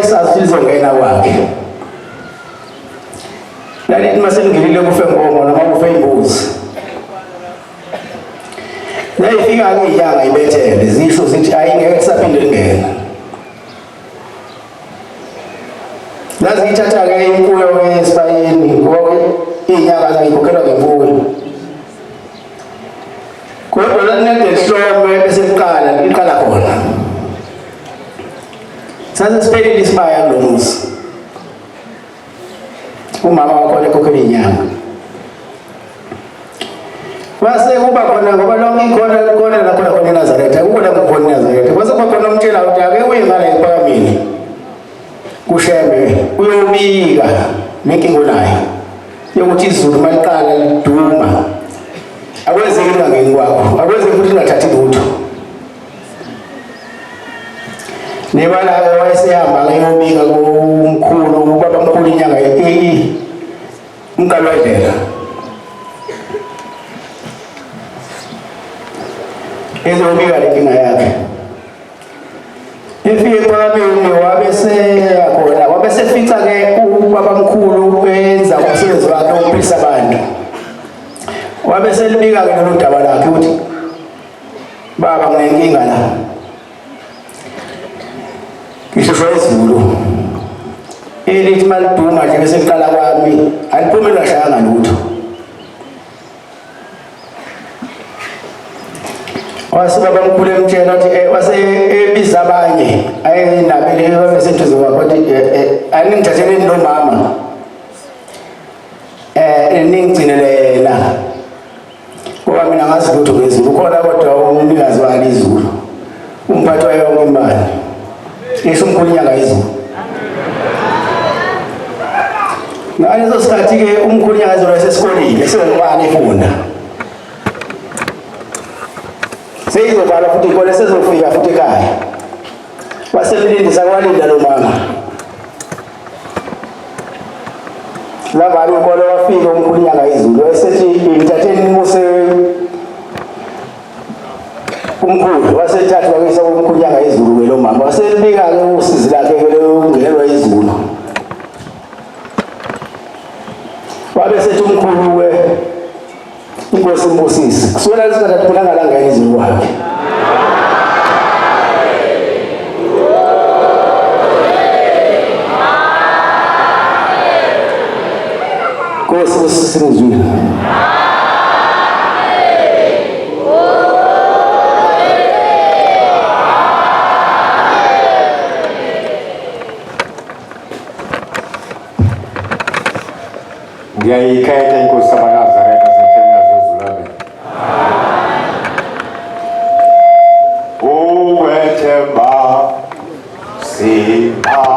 wayesazi izongena kwakhe. Lalithi maseningilile kufe inkomo noma kufe imbuzi. Yayifika-ke inyanga ibethele zisho zithi ayingeke kusaphinde lingena. Laziyithatha-ke imfuyo esibayeni ngoba iy'nyanga zayikhokhelwa ngemfuyo. Kodwa lalinedelihlome bese liqala khona. Sase siphelile isibaya kulo muzi. Umama wakhona ekhokhela iy'nyanga. Wase kuba khona ngoba lonke ikhona lapho khona eNazaretha, akukho lapho khona eNazaretha. Kwase kuba khona umtshela ukuthi ake uye ngala ePhakamile kuShembe uyobika nenkingo nayo yokuthi izulu maliqala liduma. Akwenzeki ingangeni kwakho, akwenzeki futhi ingathathi lutho. Nebala-ke wayesehamba ngayobika kumkhulu, ubaba mkhulu inyanga uMkalwadlela. Ezobika le nkinga yakhe. Efike ePhakamile wabesefica-ke ubaba mkhulu enza umsebenzi wakhe wokuphilisa abantu. Wabeselibika-ke lolu daba lakhe ukuthi baba nginenkinga la. Ngisheshwa izulu. Elithi maliduma nje bese liqala kwami aliphume lashayanga lutho. Wase baba mkhulu emtshela ukuthi wase ebiza abanye ayinabele babeseduze kwakho ukuthi aningithatheleni lo mama ningigcinele yena ngoba mina ngazi lutho ngezulu. Ukhona kodwa umnikazi walo izulu, umphathi wayo yonke imali, ngisho umkhulu inyanga yezulu. Ngaleso sikhathi-ke umkhulu inyanga yezulu wasesikolile esengumane efunda. Seyizovala futhi ikole sezofika futhi ekhaya. Waselindisa kwalinda lo mama. Lavala ikole wafika umkhulu inyanga yezulu wayesethi ngithatheni nimuse umkhulu. Wasethatha wakisa umkhulu inyanga yezulu lo mama. Waselibika-ke usizi lakhe lokungenelwa izulu. Wabesethi umkhulu-ke inkosi imbusise kusukela lesikhathi aphulanga langani izulu kwakhe. Nkosi imbusise ngizwile. Ngiyayikhetha inkosi yamaNazaretha sethemba zezulane. Uwethemba siparadi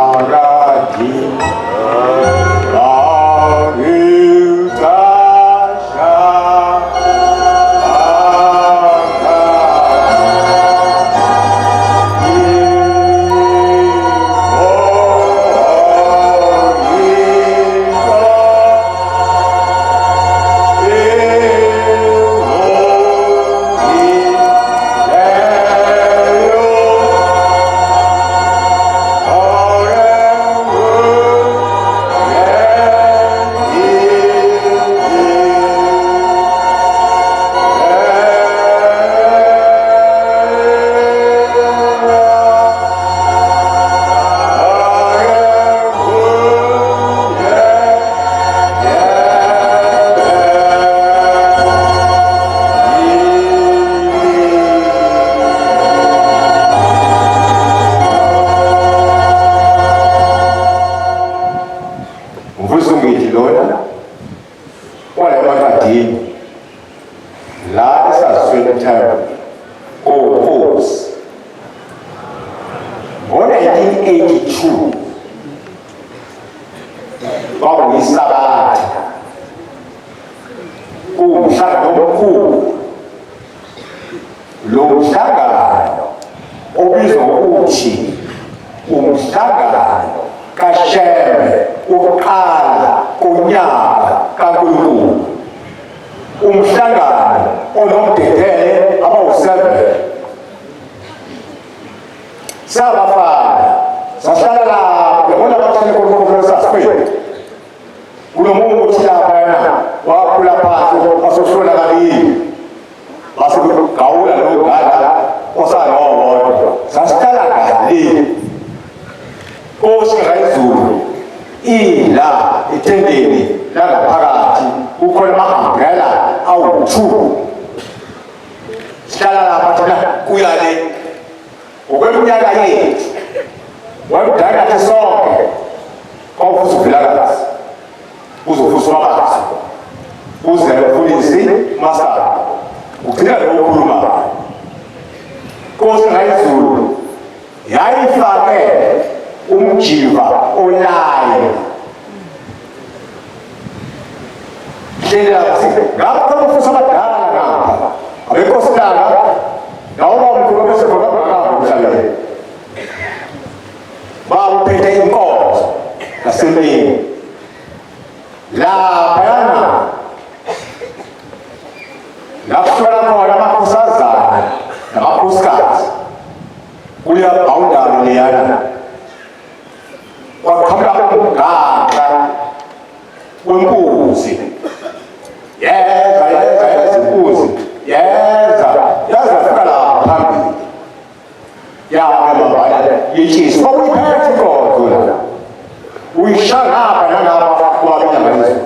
la esaswelethana kokhozi ngo-1982 kwakuyisabatha kuwumhlangano omkhulu. Lo mhlangano obizwa ngokuthi umhlangano kaShembe wokuqala konyaka kaNkulunkulu, umhlangano onomdedele abawu-7 sabafana sahlala lapha umuthi lapha wakhula phansi wasoshona kabili base gawula lo gala osalowo sasihlala kahle Nkosi kaZulu ila etendeni langaphakathi ukhona ama-umbrella awu-2 sihlala lapha thina kuyale ngokweminyaka yethu wakudala nathi sonke kwawufuza uvilakazi uzofuza umakazi uze ufundisi masala ugcina lo ukhuluma Nkosi kaZulu yayifake umjiva olayo hlela ngapha kufusa abadala ngapha abekhosi langa nawo umkhulu bese khona umhlalo bawuphethe inkomo nasemini laphayana laphola khona amakhosazana namakhosikazi kuya bawundalo leyana wakhamla umganga wembuzi yeza imbuzi yeza fika lapha phambili yababala yitshisi kwakuyiphethe inkozo la uyishangapha nangapha kwabinyamalizo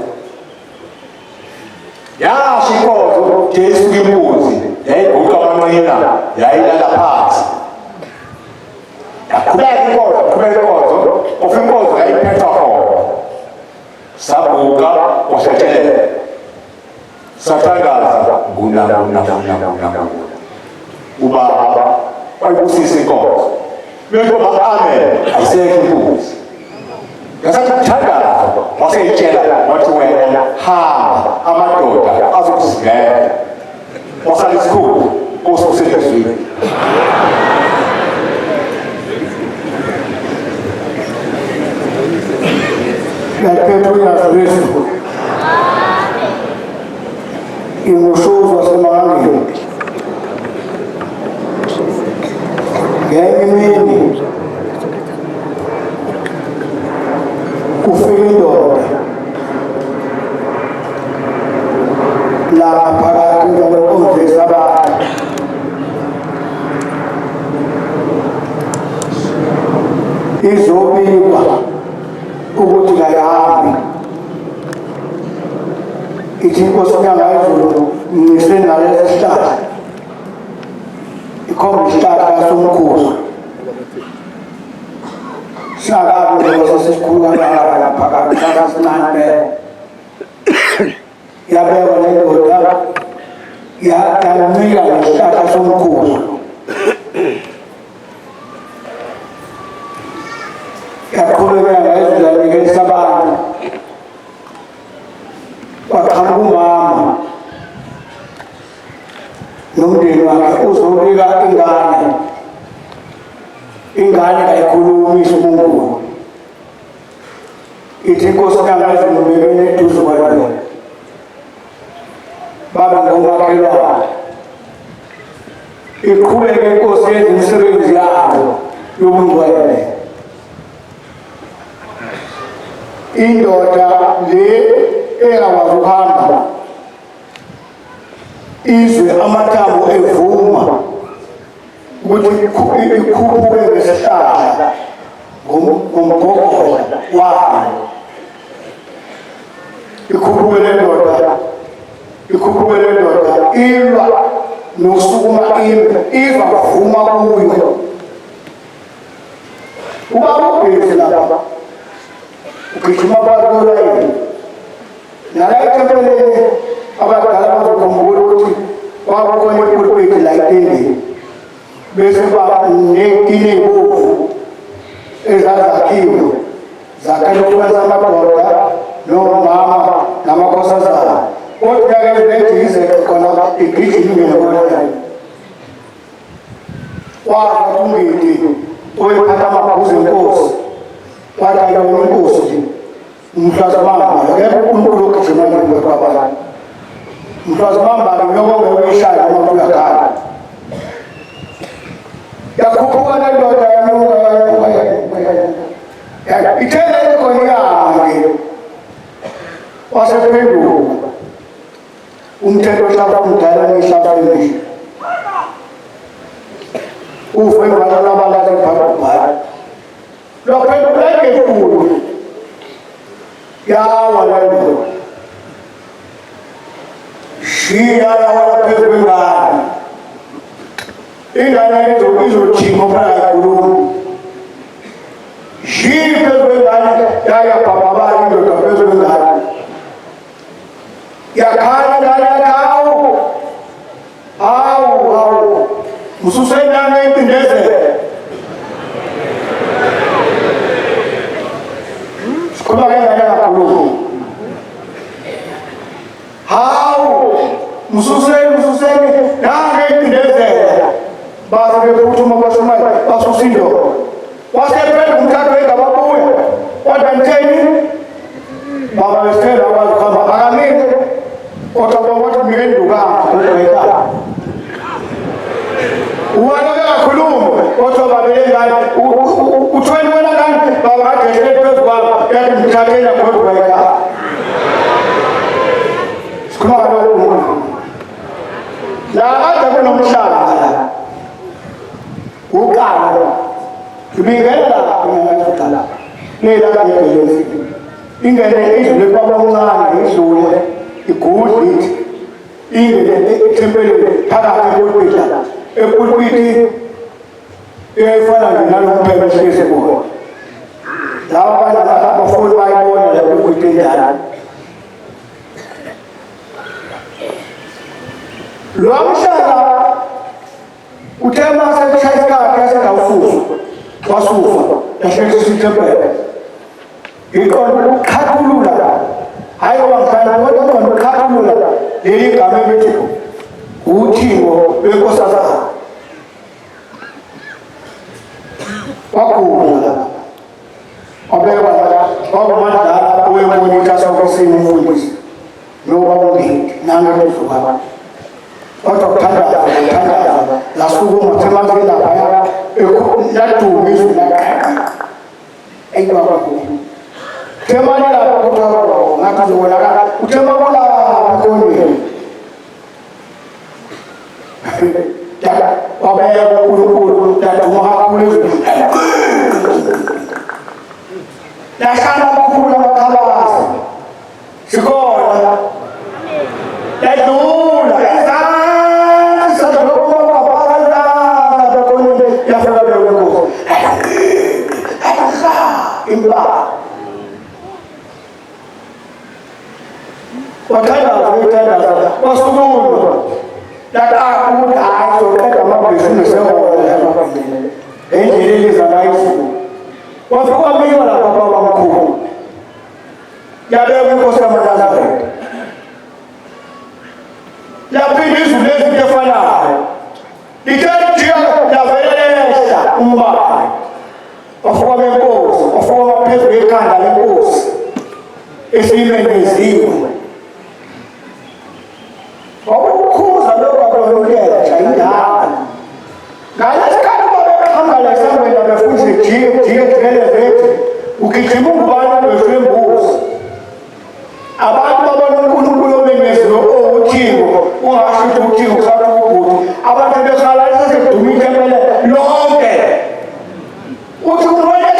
yasho inkozo jesu imbuzi yayiguqa amanqina yayilala phansi yaqhubeka inkozo ofa inkozo yayiphetha khona sabuka wasethelela sathandaza nguna ubaba wayibusisa inkozo bengoba amen ayisekho imbuzi yasathi kuthandaza waseyitshela wathi wena hamba amadoda azokusigela wasala isikhulu osuselezwini Yakhethu yaZulu ingushuzu wasemangangeni ngenye imini kufika indoda lapha phakathi kwenkonzo abantu izobikwa ukuthi kayihambi ithi inkosi kaZulu ngiseni nalesi sihlahla ikhomba isihlahla somkhuba singakabi ngoba sesikhulu kangaka lapha kasinane yabekwa lendoda yanika nesihlahla somkhuba yaqhubekela ngezindlela abantu waqhamuka umama nomndeni wakhe uzobika ingane kayikhulumisa umuntu ithi inkosi kaZulu bekene eduze kwalo baba ngomakhelwane iqhubeke inkosi yenza imisebenzi yayo yobungcwele indoda le engakwazi ukuhamba izwe amathambo evuma ukuthi ikhuphuke ngesihlahla ngomgogodla wayo ikhuphuke le ndoda ilwa nosukuma iva vuma kuyo ubaba ubhezi lapha ukigijima kwakulayini nalayithempeleni abadala bazokhumbula ukuthi kwakukhona ipulpiti la etendeni bese banekile ebovu ezazakhiwe zakhalifuna amadoda nomama namakhosazana kodwa-ke lejize khona igijima ngenkolayo waza ungidi oyephatha amabhuzu enkosi kwatayona inkosi umhlazi mamba yebo uNkulunkulu ogijima ngekwabantu umhlazi mamba ngiyobonga uyishaya uma uyakhala yakhuphuka le ndoda yanuka ithele khona yange wasephenduka umthetho ohlala umdala ngihlafeni uve ngala balala phambi lophendula ngekulu yawa lento shiya yawa phezulu ngani ingane izojima phakakhulu shiya phezulu ngani yaya bababali indoda phezulu ngani yakhala ngani awu ususenyanga intindezelo sikhuluma ngengane kakhulu hawu mususeni nange intindezelo base bephuthuma basemayi basusindo wasephela umthatho engababuya kodwa nitheni baba besithela akwazi ukuhamba akamile kodwa bawathi mikenduka ubheka uwanake kakhuluma kodwa babelengane uthweni wena ngani baba kadeshele phezu kwabo yathi mthathela kodwa ubheka sikhuluma kaloku la ade kunomhlanga ukala ibingela ngiyakuthala lela ngiyelezi ingene idlule kwabomncane idlule igudli ingene ethempelini phakathi kwepita epulpiti eyayifana nalomphelo ehlezi kuwo laba bantu abafuni bayibona le pulpiti njalo lo mhlaba uthe mase kushaya isikhathi asengawusufa wasufa yahlezi isithempele iqondo lokukhathulula hayi wangifana kodwa iqondo lokukhathulula leli gama elithi uThixo benkosazana wakula abeka wakumandala owemonita sokusini umfundisi nobabongedi nangelozuka kodwa kuthandaza lasukuma themazini laphaya laduma izwi laqaqa eyibabakulu themani lapho kodwa ngathi zibonakala uthema kulapha konweni wabeka uNkulunkulu daduma izwi lahlala kakhulu amakhabazi sikona yadlula izansi sadokubabala sadokone yafika bewenkosi imba wathandaza wasukulwa lakakuthi hayi soqeda amabhizinisi ehole endleleni ezanayisiku wafika wamiwa lapha babamkhulu yabekwa inkosi yamanazarete laphinda izwi lezi efanayo lithethiya lavelelehla umbane wafika benkosi wafika phezulu ekhanda lenkosi esiyimenyeziwe wawukhuza lokho abalolethwa indala ngalesikhathi babehamba lesangweni abefundisa jikele zethu ugijima ungubani behlwembuzi abantu babona uNkulunkulu omenyeziwe owuThixo ungasho ukuthi uThixo kusakubhuti abantu bekhala seseduma ithempele lonke uthi ubone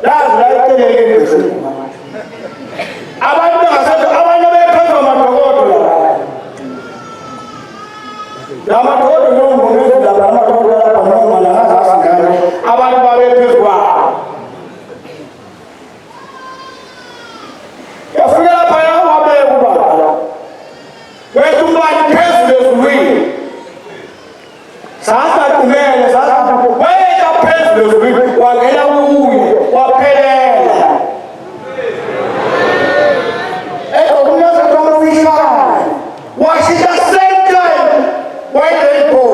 lazi la iteleke abantu abanye bephezu kwamadokodo lamadokodo nongomezu laba amadokodo lapha noma langazasingane abantu babephezu kwabo yafika lapha yawabeka ubaba wethu umbani phezulu ezulwini sasatumele weta phezulu ezulwini wangena kuye waphelela was it the same time when they go?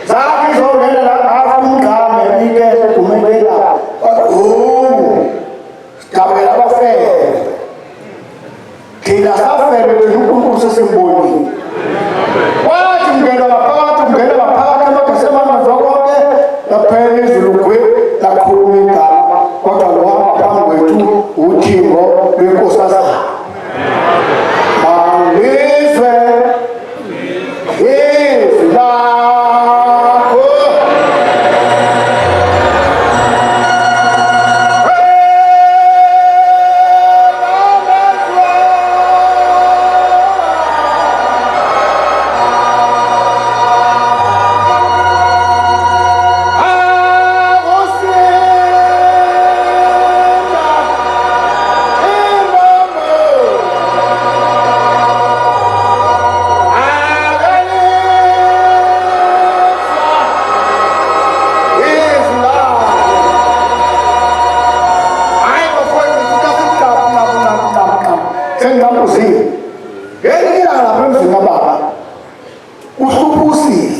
That is all that Africa and India to make it up. Oh, Tabela Fair. Kina Fair to look at the symbol. What you get apart, you get apart, and the Semana Zoga, the Paris, the Kumi, what a long time with uzile ngelinye ilanga lapha emzini kababa uhlupusile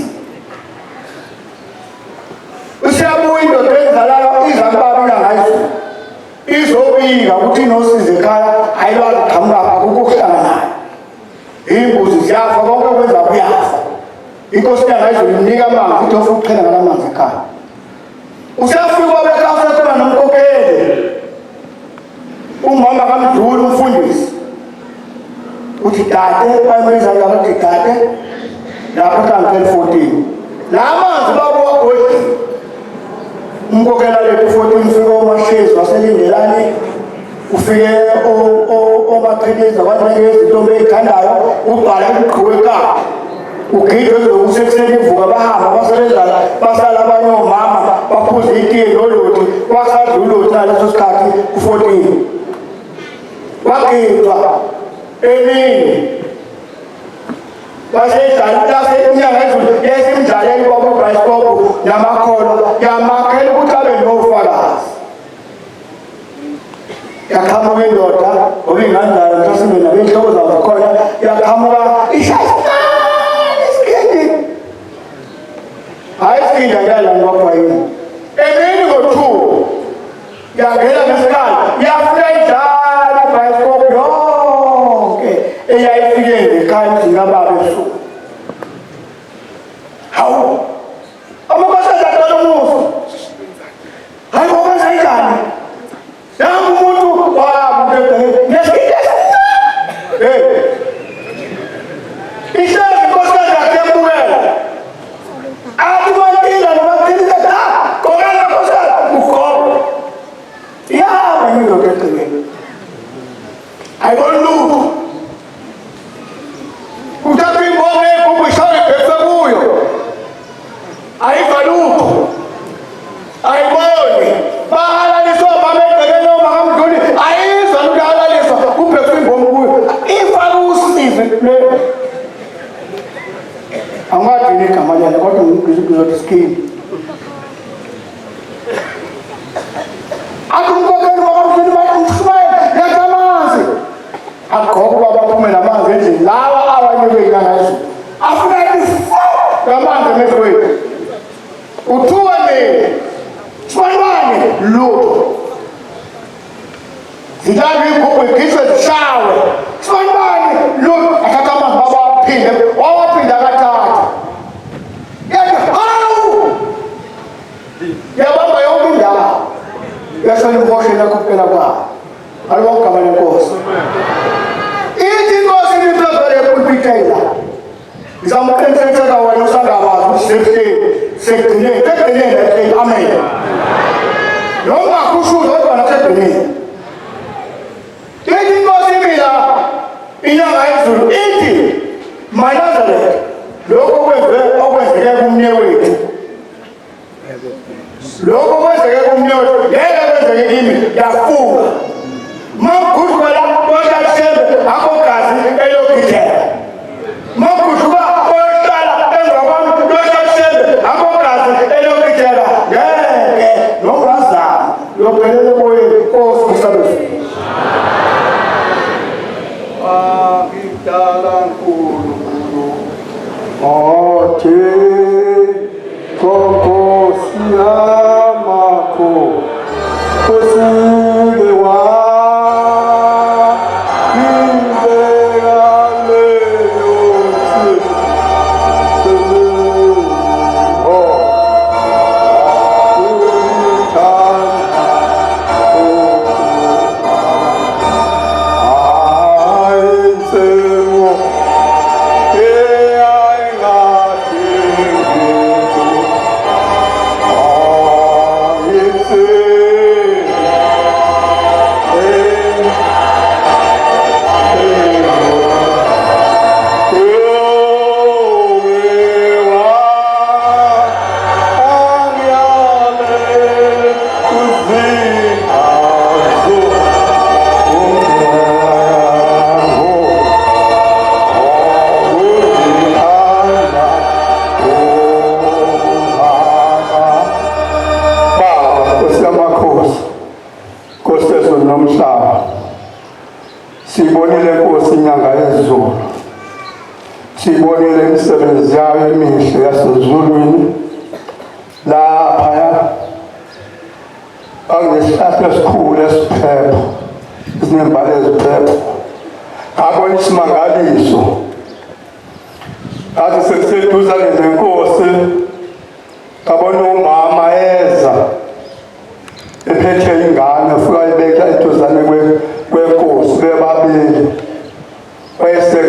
usiyabuya indoda endlalayo iza kubaba ilanga izobika ukuthi inosize ekhaya ayilwazi qhamuka akukho kuhlala nayo iy'mbuzi ziyafa konke kwenza kuyafa inkosi yangayizomnika amanzi ukuthi ofuna ukuqhela ngalamanzi ekhaya usiyafika kwabekhaya usathona nomkokeli umama kamdluli umfundisi uthi tate bayimizanga bathi tate lapho kankele 14 la manzi babo wagodi umkokela lethu 14 ufike omashezi waselindelani ufike omaqhiliza kwathi izintombi ey'thandayo ubhala iqhuwekaka ugidwe zokusekuseni ivuka bahamba basala abanye omama baphuze itiye nolothi kwasadla ulothi naleso sikhathi u-14 wagidwa emini baseinyanga ezulu yesimdlaleli kwakubhayisikopu namakholo yamakhela ukuthi abe nofakazi yaqhamuka indoda ngoba inganjalo mhlawumbe nabenhloko zazo khona yaqhamuka ishayisana isikindi hayi isikindi ayalani kwabhayini emini ngo-2 yangena ngesikhathi yafika idlala ibhayisikopu yonke eyayifike ngekhaya emzini kababa ebusuku hawu amakosana aqala umusa hayi ngokwenza njani nangu umuntu ihlezi inkosikazi yakhe embukela athi mantila nomathilisa kokana nkosikazi ugobo yahamba indoda egcekeni ayiboni lutho uthatha imbongo yebhubhu ishawe ibhekise kuyo ayiva lutho ayiboni bahalaliswa bamegcekeni omakamdluli ayizwa lukuhalaliswa kubhekise imbongo kuyo ifake usize angadini igama lyalo kodwa ngizothi skini athi umkokeli wakamdluli umshumayeli yakamanzi agqoke babaphume namanzi endlini lawa awanyeke inangazo afuna ngamanzi emehlweni uthuwe mina sibanibane lutho zidlala iy'gubhu ikhishwe zishawe sibanibane lutho athatha amanzi babawaphinde wawaphinda kathathu yathi hawu yabamba yonke indawo yasala imhosheni yakho kuphela kwayo aliwa ugama lenkosi ithi inkosi liphezele epulpitela ngizamqinisekisa wena usangabazi ukuthi sekugcineni amen noma kushuza kodwa nasegcineni ithi inkosi mina inyanga yezulu ithi maNazaretha lokho okwenzeke kumne wethu lokho kwenzeke kumne wethu ngeke kwenzeke kimi yafunga makuthwa la koshashembe akogazi elokithela makuthwa kohlala emva kwami koshashembe akogazi elokithela ngeke nongazama yophelele moyeni Nkosi mhlabezi ngidala nkulunkulu othi Nkosi yamakho kusike wa siyibonile Nkosi inyanga yezulu, siyibonile imisebenzi yayo emihle yasezulwini laphaya angesihlahla esikhulu esiphepho esinembali eziphepho. Ngabona isimangaliso athi sekuseduzane neNkosi, ngabona umama eza ephethe ingane ufika ayibeka eduzane kweNkosi bebabili. Wayese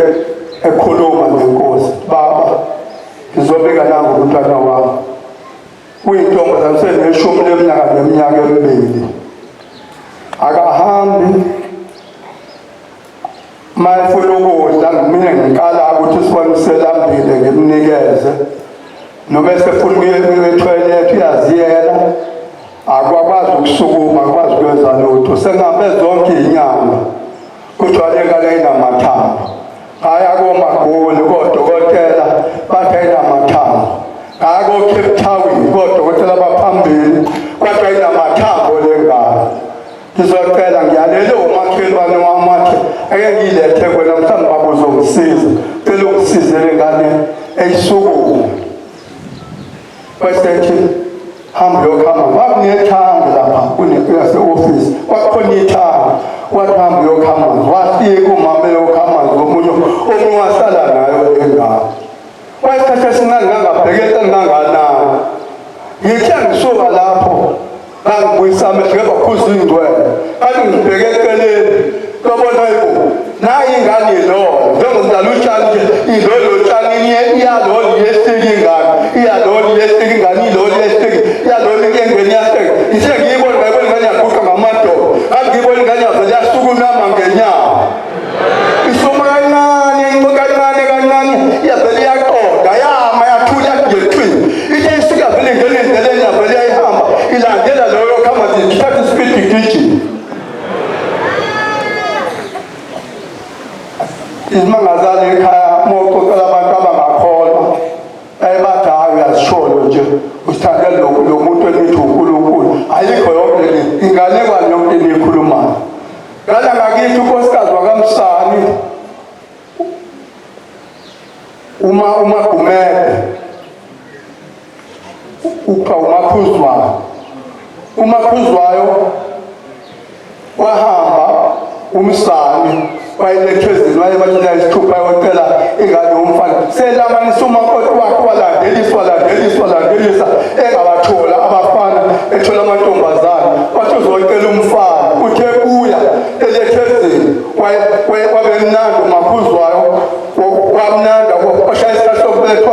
ekhuluma neNkosi, baba ngizobika nangu umntwana wami uyintombazane seneshumi neminyaka emibili, akahambi mayefuna ukudla mina ngiqala ukuthi sibonisela ngimnikeze, noma esefuna ukuya etoilet uyaziyela akwakwazi ukusukuma, akwazi ukwenza lutho, sengabe zonke inyanga kuthiwa lengane inamathambo. Aya koMagoli kodokotela bathi ayinamathambo, aya ko-Cape Town kodokotela baphambili bathi ayinamathambo lengane. Ngizocela ngiyalele umakhelwane wami wathi ake ngiyilethe kwena mhlawumbe baba uzongisiza, cela ungisize lengane eyisukume. Wasethi hamba uyokhamba, bakunethambo lapha kuyase-ofisi, kwakhona ithambo, wathi hamba uyokhamba, wafika umama eyokhamba omunye wasala nayo lengane. Wayesikhathi esincane ngangabhekela kangakanani, ngithe ngisuka lapho ngangibuyisa amehlo ngaphuza ingcwele, kanti ngibheke eceleni ngabona yibo nayi ingane ilolo njengozidala utshani nje, ilolo tshanini iyalolo yesiki ingane, iyalolo yesiki ingane, ilolo yesiki iyalolo engeni yaseke. Ngithe ngiyibona ngayibona ingane yaguqa ngamadolo, kanti ngiyibona ingane yavele yasukunama ngenyawo, isuma kancane kancane yavele yaqoda yama yathula ngethwini. Ithe isika vele ingene endleleni yavele yayihamba ilandela loyo khama zithatha isipidi gijima. Izimangazane ekhaya moxoxela abantu abangakholwa bathi hayi uyazisholo nje usithandela lo muntu enithi uNkulunkulu, ayikho yonke le inganekwane yonke niyikhulumayo. Ngala ngakithi unkosikazi wakaMsani uMagumede upha uMakhuzwayo wahamba uMsani wayelethezini wayebathela isithupha yocela ingane yomfana, selamanisa umakoti wakhe walandelisa engabathola abafana, ethola amantombazane, wathi uzocela umfana. Uthe kuya elethezini wabemnandi uMakhuzwayo, wamnanda washaya isihlahla sokubeletha,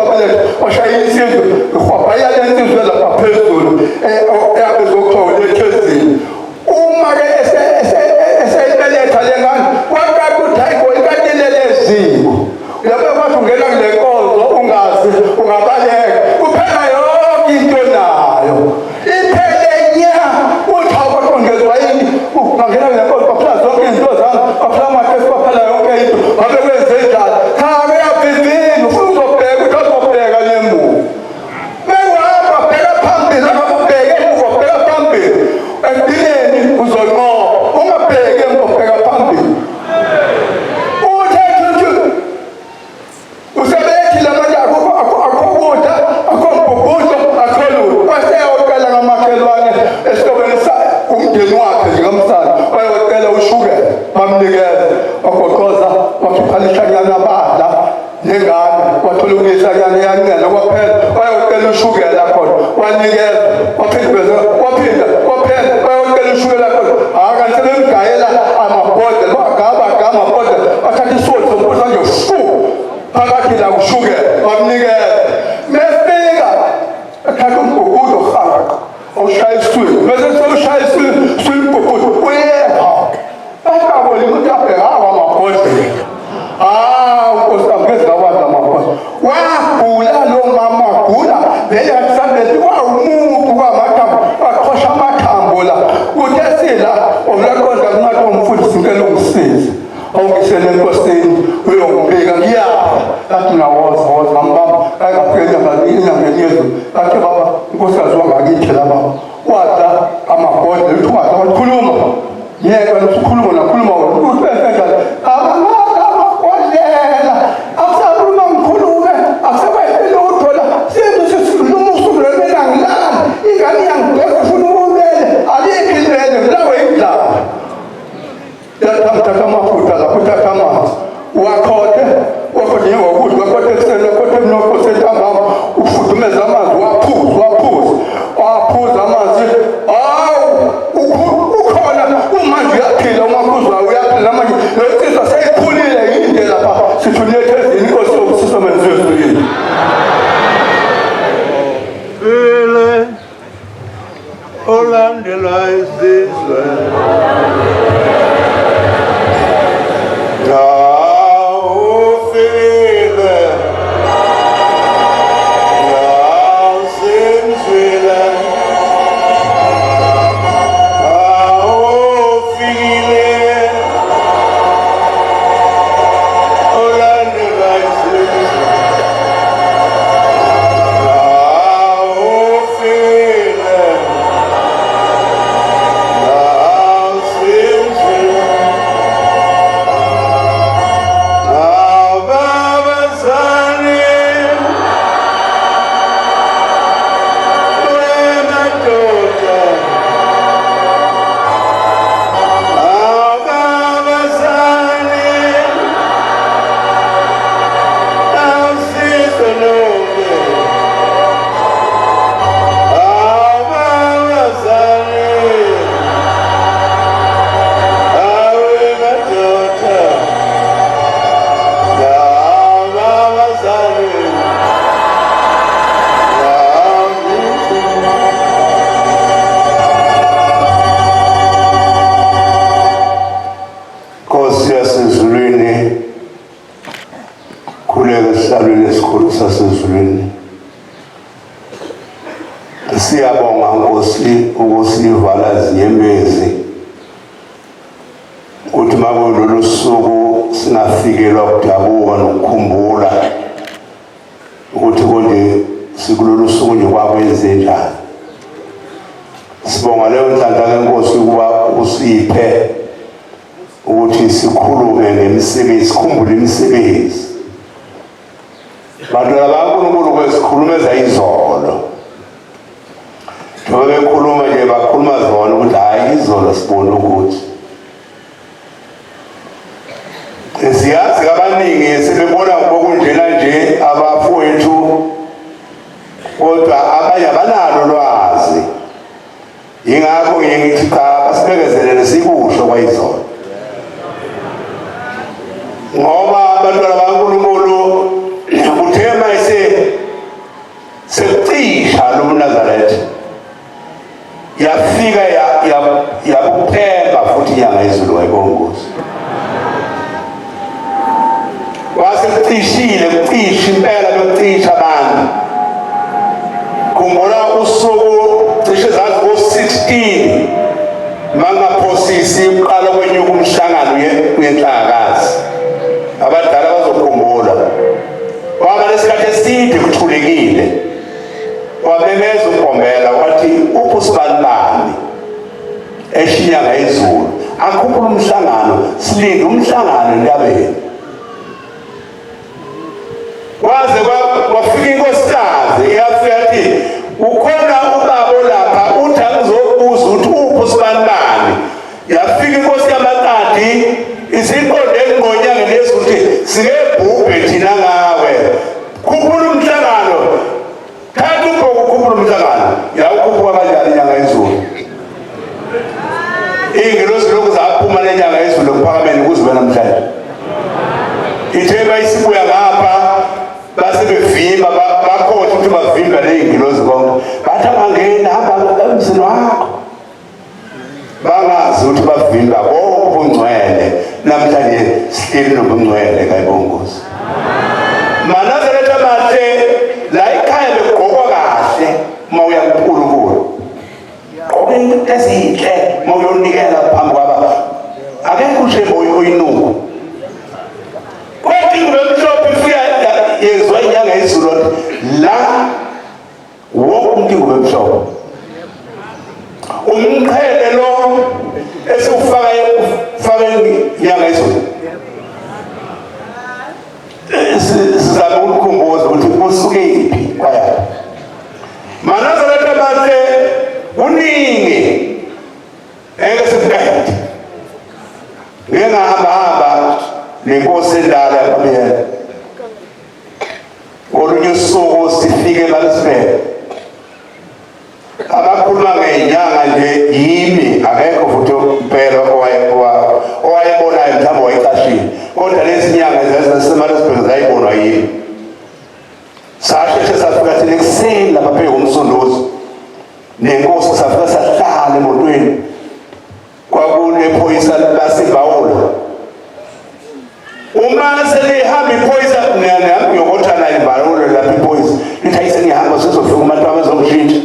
washaya insizwe wabhaya le nsizwe lapha phezulu eyabezokuthiwa ulethezini. Uma-ke eseyibeletha le ngane waqala ukuthi hayi bo ikade ileleziko, uyabona kwathi ungena kule nkonzo ungazi ungabaleka kuphela yonke into nayo iphele nya. Uthi awukodwa ngezwa yini ungangena kule nkonzo kwaphela zonke izinto zami, kwaphela amakhesi, kwaphela yonke into ngabe kwenze njani. Khabe yabhivini ufuna uzobheka ukuthi azobheka le mbuzi mengihamba bheka phambili, angabheka emuva bheka phambili, ekugcineni uzonqoba. Ungabheki emuva bheka phambili. Uthethe usebethile manje akho kudla, akho mbhubhuzo, akho lutho. Waseyocela ngamakhelwane esihlobeni umndeni wakhe nje kaMsani, wayocela ushukela bamnikeze, wagoqoza wakhipha lihlanyana badla nengane, wathola ukuyisanyana yancela kwaphela, wayocela ushukela khona wanikeza, waphinda wayocela ushukela khona. Kanti sebemgayela amabhodlela, bagaba amabhodlela, bathatha isoti sombuzo nje phakathi la ushukela bamnikeza. Mefika athatha umbhukudo rhaka awushaya iswini, bese sewushaya iswini umbhukudo uyeva akaboli ukuthi abheka amabhodlela. Unkosikazi ngezingakwazi amabhodlela wagula lo mama, wagula vele akusabeti wawumuntu kwamathambo, waqhosha amathambo la. Kuthe sila omlaqonda kungathi umfundisi ngicela ungisize, awungisele enkosini uyongibika ngiyapha. Lathi nawoza ngambamba ayingaphelele inyangeni yezulu. Lathi baba unkosikazi wangakithi la baba wadla amabhodlela, uthi wadla wakhuluma yeka usukhuluma nakhuluma uthi tamtaka mafuta la kutaka maji wakote wakote wakote kusema wakote mnoko seta mama ufutumeza maji wapuza maji ukona umaji yakila umakuzwa uyakila maji leo sasa ikulile inde la situlete niko sio sisi mwenzetu Olandela is this land. Now feel it. Now seems real. Now feel it. Olandela is this land. Now feel it. Siyabonga Nkosi ukusivala zinyembezi ukuthi makulolu suku singafikelwa kudabuka nokukhumbula ukuthi konke sikulolu suku nje kwakwenze njani. Sibonga leyo nhlanhla kaNkosi ukuba usiphe ukuthi sikhulume ngemisebenzi, sikhumbule imisebenzi. Bantu labaNkulunkulu kwesikhulume zayizolo. Njengoba bekhuluma nje bakhuluma zona ukuthi hayi izolo sibone ukuthi. Siyazi abaningi sebebona ngokunjena nje abafowethu kodwa abanye abanalo lwazi. Yingakho ngithi cha basibekezelele sikusho kwayizolo. Ngoba abantu labaNkulunkulu uthema secisha lo Nazareth yafika yakupheka futhi inyanga yezulu wayibongoza wasecishile kucisha impela lokucisha abantu khumbula usuku cishe zazi ngo-16 mangaphosisi uqala kwenyuka umhlangano yenhlakazi abadala bazokhumbula waba lesikhathi eside kuthulekile wabemeza uMpombela wathi uPhusibanibani eshinyanga yezulu akhuphula umhlangano silinde umhlangano entabeni waze kwafika inkosikazi yafika yathi ukhona ubaba lapha uthi angizokubuza ukuthi uPhusibanibani yafika inkosi yamakati isiqonde engqonyanga lezi ukuthi sikebhubhe thina ngawe khuphula umhlangano thatha ubhoko khuphula umhlangano yawukhuphuka kanjani inyanga yezulu ingelosi lokhu zaphuma lenyanga yezulu ekuphakameni kuze namhlanje ithe bayisibuya ngapha base bevimba bakhohle ukuthi bavimba ley'ngilozi konke bathi angangena hamba emzini wakho bangazi ukuthi bavimba konke ubungcwele namhlanje sihleli nobungcwele kayibongozi Manazareth abathe la ekhaya begqokwa kahle uma uya kuNkulunkulu gqoke into ezinhle uma uyonikela phambi kwaba akekho nje oyinuku kodwa ngomhlophe ifika yezwa inyanga yezulu la wonke umuntu ngomhlophe umqhele lo esufaka inyanga yezulu sizama ukukhumbuza ukuthi kusuke iphi kwaya Manazareth abathe uningi engeke sifike ngengahamba nenkosi endala yakwamyela olunye usuku sifike eMaritzburg abakhuluma ngenyanga nje yimi akekho futhi impela owayebonayo mhlawumbe wayecashile kodwa lezi nyanga zaseMaritzburg zayibonwa yimi sasheshe safika thina ekuseni lapha phezu komsunduzi nenkosi safika sahlala emotweni kwakunephoyisa lasibhawula uma selihamba iphoyisa ngiyokothana ibhawula lapha iphoyisa lithi ayisengihamba sizofika umuntu abazongitshintsha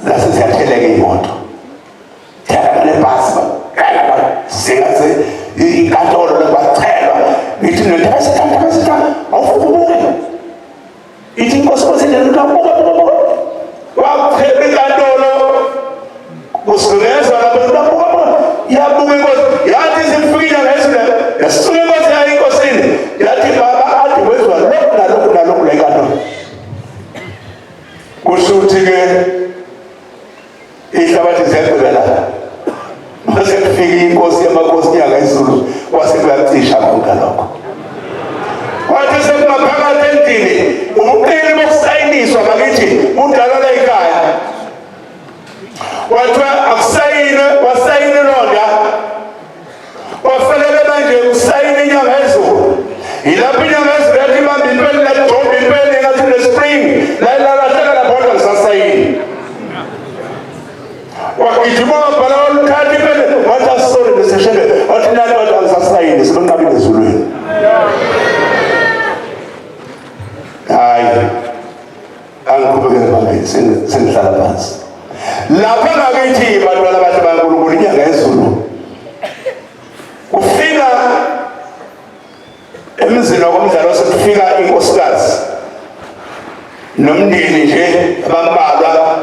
lase siyatheleka imoto theleka nebhasi singaze inkantolo lekwacelwa ithi nenthasetha awufuna ubuke ithi inkosi kosendelutabuka waphela inkantolo kusungezwa lapho yabuka inkosi yathi sifikile ngesile yasuka inkosi yayo inkosini yathi baba ade wezwa lokhu le nkantolo kusho ukuthi-ke ihlabathi ziyagqibela mase kufika inkosi yamakhosi inyanga yezulu kwase kuyacisha konke lokho wathi sekumaphakathi endlini ubuqili bokusayiniswa bakithi budalala ekhaya wathiwa akusayine wasayine londa wafanele manje usayine inyanga yezulu yilapho inyanga yezulu yathi ibambe impeli ladromba impeli ngathi ne-spring layilalahleka labodwa ngisasayini wagijima wabhala oluthatha impeli wathi asisole neseshebe wathi nani wathi angisasayini sebenqabile ezulwini hayi angiqhubekele phambili sengihlala phansi lapha ngakithi bantwana bahle bankulunkulu inyanga yezulu kufika emzini wakomdlalo sekufika inkosikazi nomndeni nje abambalwa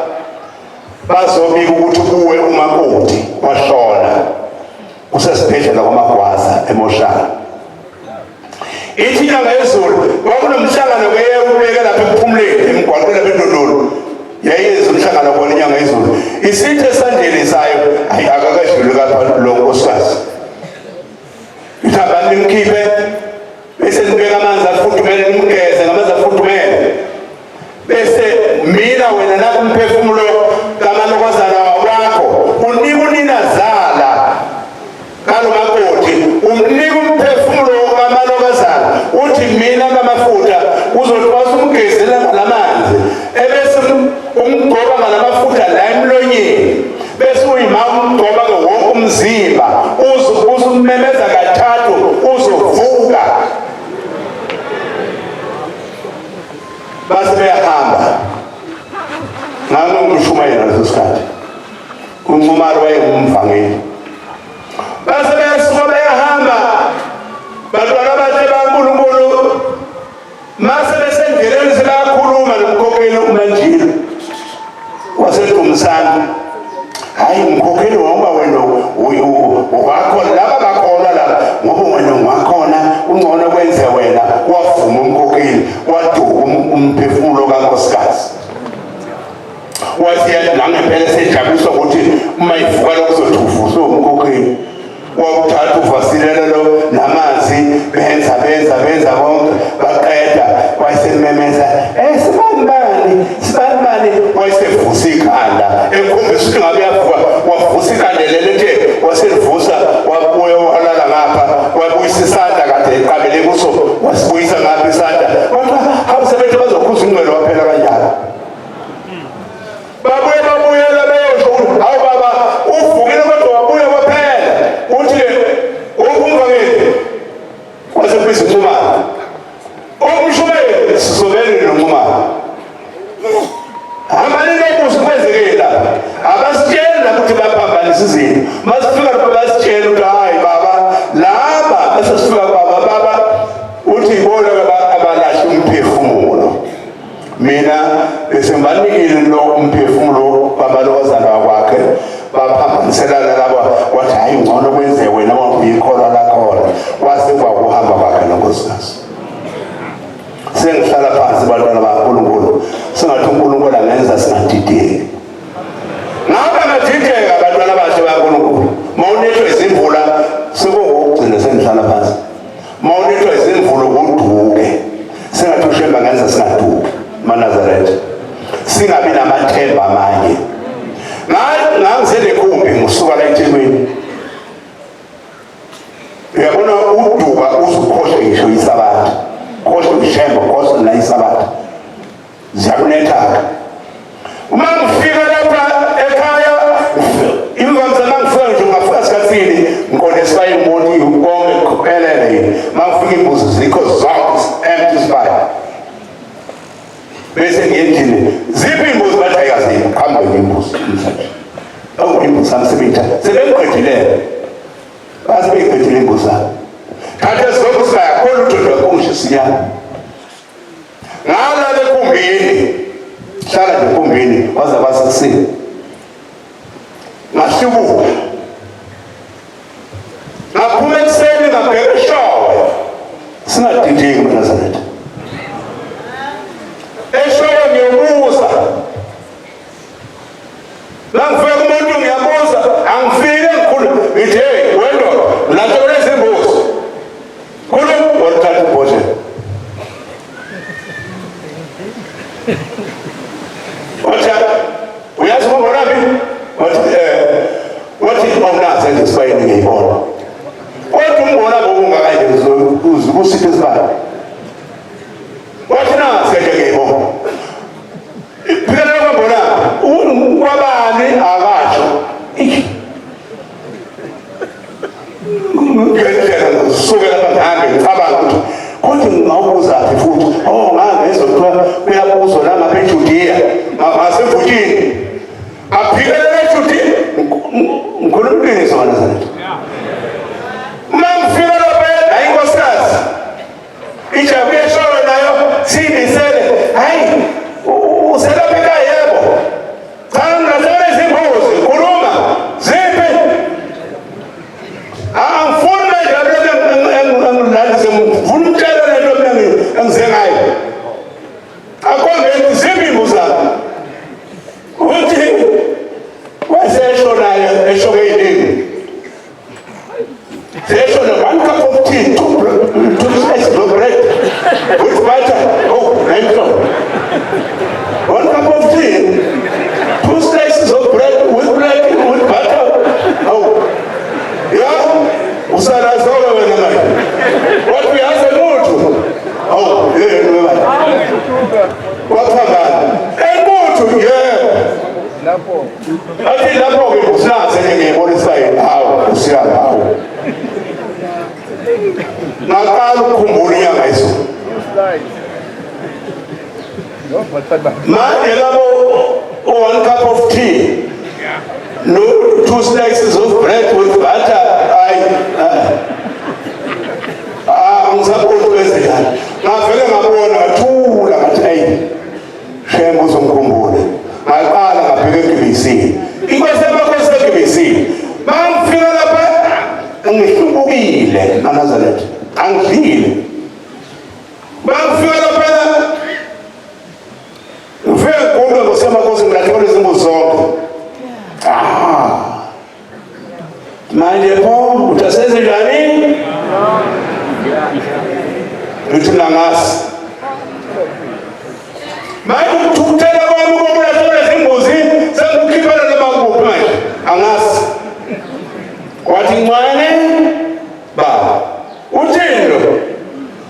bazobika ukuthi kuwe umakoti washona usesibhedlela kwaMagwaza eMoshana ithi inyanga yezulu kwakunomhlangano ubeke lapha ekuphumuleni emgwaqweni lapha eNdundulu yayenza umhlangano khona inyanga yezulu isithi esandleni sayo akakadluli kapha lo nkosikazi ihamba nimkhiphe bese nibeka amanzi afudumele nimgeze ngamanzi afudumele bese mina wena nakumphefumulo kamalokozana wakho unika uninazala kalo makoti umnika umphefumulo kamalokozana uthi mina ngamafutha uzokwazi umgezela ngalamanzi ebese umgcoba ngalamafutha la emlonyeni bese uyima umgcoba wonke umzimba uzumemeza kathathu uzovuka base beyahamba ngangishumayela leso sikhathi uNcumalo wayengumvangeli base besuka beyahamba bantwana bathi baNkulunkulu mase besendleleni sebakhuluma nomkhokheli uManjilo waseDumisani hayi umkhokheli wonke wena wakho laba bakhona la ngoba wena ungakhona ungcono kwenze wena wavuma umkhokheli waduka umphefumulo kankosikazi wasiya nangempela sejabuliswa ukuthi uma ivuka lokuzothufusa umkhokheli wakuthatha uvasilelo namanzi benza bonke baqeda wayesememeza sibani wayesevusa ikhanda ekhombisa ukuthi ngabe yavuka wavusa ikhanda lelete waselivusa wabuye walala ngapha wabuyisa isandla kade eqabele kuso wasibuyisa ngapha isandla kodwa awusebenze bazokhuza ingcwele waphela kanjalo babuyela beyosho hawu baba uvukile kodwa wabuye kwaphela uthi ukumvangeli wasebiza uNcumalo umshumeli sizobele noNcumalo amalini okuze kwenzekile lapha abasitsheli lapho ukuthi baphambanisa izinto masifika lapho basitshela ukuthi hayi baba laba basifika baba uthi ibona abalahle umphefumulo mina bese ngibanikile lo umphefumulo babalokozana kwakhe baphambaniselana laba wathi hayi ngcono kwenze wena wabuyikholwa lakhona wase kwakuhamba kwakhe nonkosikazi sengihlala phansi bantwana baNkulunkulu singathi uNkulunkulu angenza singadideki ngabe ngadideka bantwana bahle baNkulunkulu mawunethwe izimvula uyabona uduka uzukhohle ngisho isabatha, khohle ushemba, khohle la isabatha ziyakunethaka. Uma ngifika lapha ekhaya imvamisa mangifika nje ngafika sikhathini ngiqonde esibayeni umuntu konke kuphelele. Mangifika imbuzi zikho zonke empty isibayi, bese ngiyendlini ziphi imbuzi bathi ayikaziphi, qhambe imbuzi imbuzi sami sebeyitha sebeyiqedile, bazi beyiqedile imbuzi zami. Kanti eziloku sibayakhona uDodwa kungisho sinyana ngalala ekhumbini, hlala nje ekhumbini waze basekuseni ngahlubuka, ngaphuma ekuseni ngabheka eshowe singadideki eNazaretha. Eshowe ngiyobuza, langifika kumuntu ngiyabuza, angifike ngikhulu ngithi hey wena ulantola izimbuzi khulu wathatha ibhodlela wathi uyazi ngibona mimi wathi awunazi nje sibayeni ngiyibona kodwa umbona bokungakaye uzukusithe isibani wathi nazi nje ngiyibona iphela ngibona kwabani akasho ngiyenzela sukela bangahambe ngicabanga ukuthi kodwa ngawubuza aphi futhi ngangezwe kuthiwa uyabuzwa la ngapha eJudiya ngasemfutshini aphikelele eJudiya ngikhuluma iqiniso kaNazaretha. Uma ngifika lapha hayi nkosikazi ijabu yeshowe nayo siyimisele, hayi uselapha ekhaya yebo, cha ngingazela izimbuzi khuluma ziphi, angifuni manje ngifuna umtshela lento mina engize ngayo, akhona ziphi imbuzi zami uthi wesesho nayo esho keyidini sesho na 1 cup of tea, 2 slices of bread with butter. Oh, thank you. 1 cup of tea, 2 slices of bread with butter. Oh, yeah, usala zola wena manje. What we ask the Lord. Oh, yeah, waphambana emuntu lapho athi lapho ke usaze ngiyibonisa hawo usiyala hawo ngaqala ukukhumbula inyanga izo manje labo 1 cup of tea no 2 slices of bread with butter angisaboni kwenzekani ngavele ngabona ngathula ngathi ayi shembe uzongikhumbula ngaqala ngabheka eGibisini inkosi yamakhosi eGibisini mangifika lapha ngihlubukile eNazaretha angidlile mangifika lapha ngifike kulo nkosi yamakhosi ngilahlekela izimbuzi zonke manje pho utaseze njani uthi nangasi manje ukuthukela kwami ukulahlekela izimbuzi sengikhiphela namakuphi manje angasi wathi ncwane baba uthini lo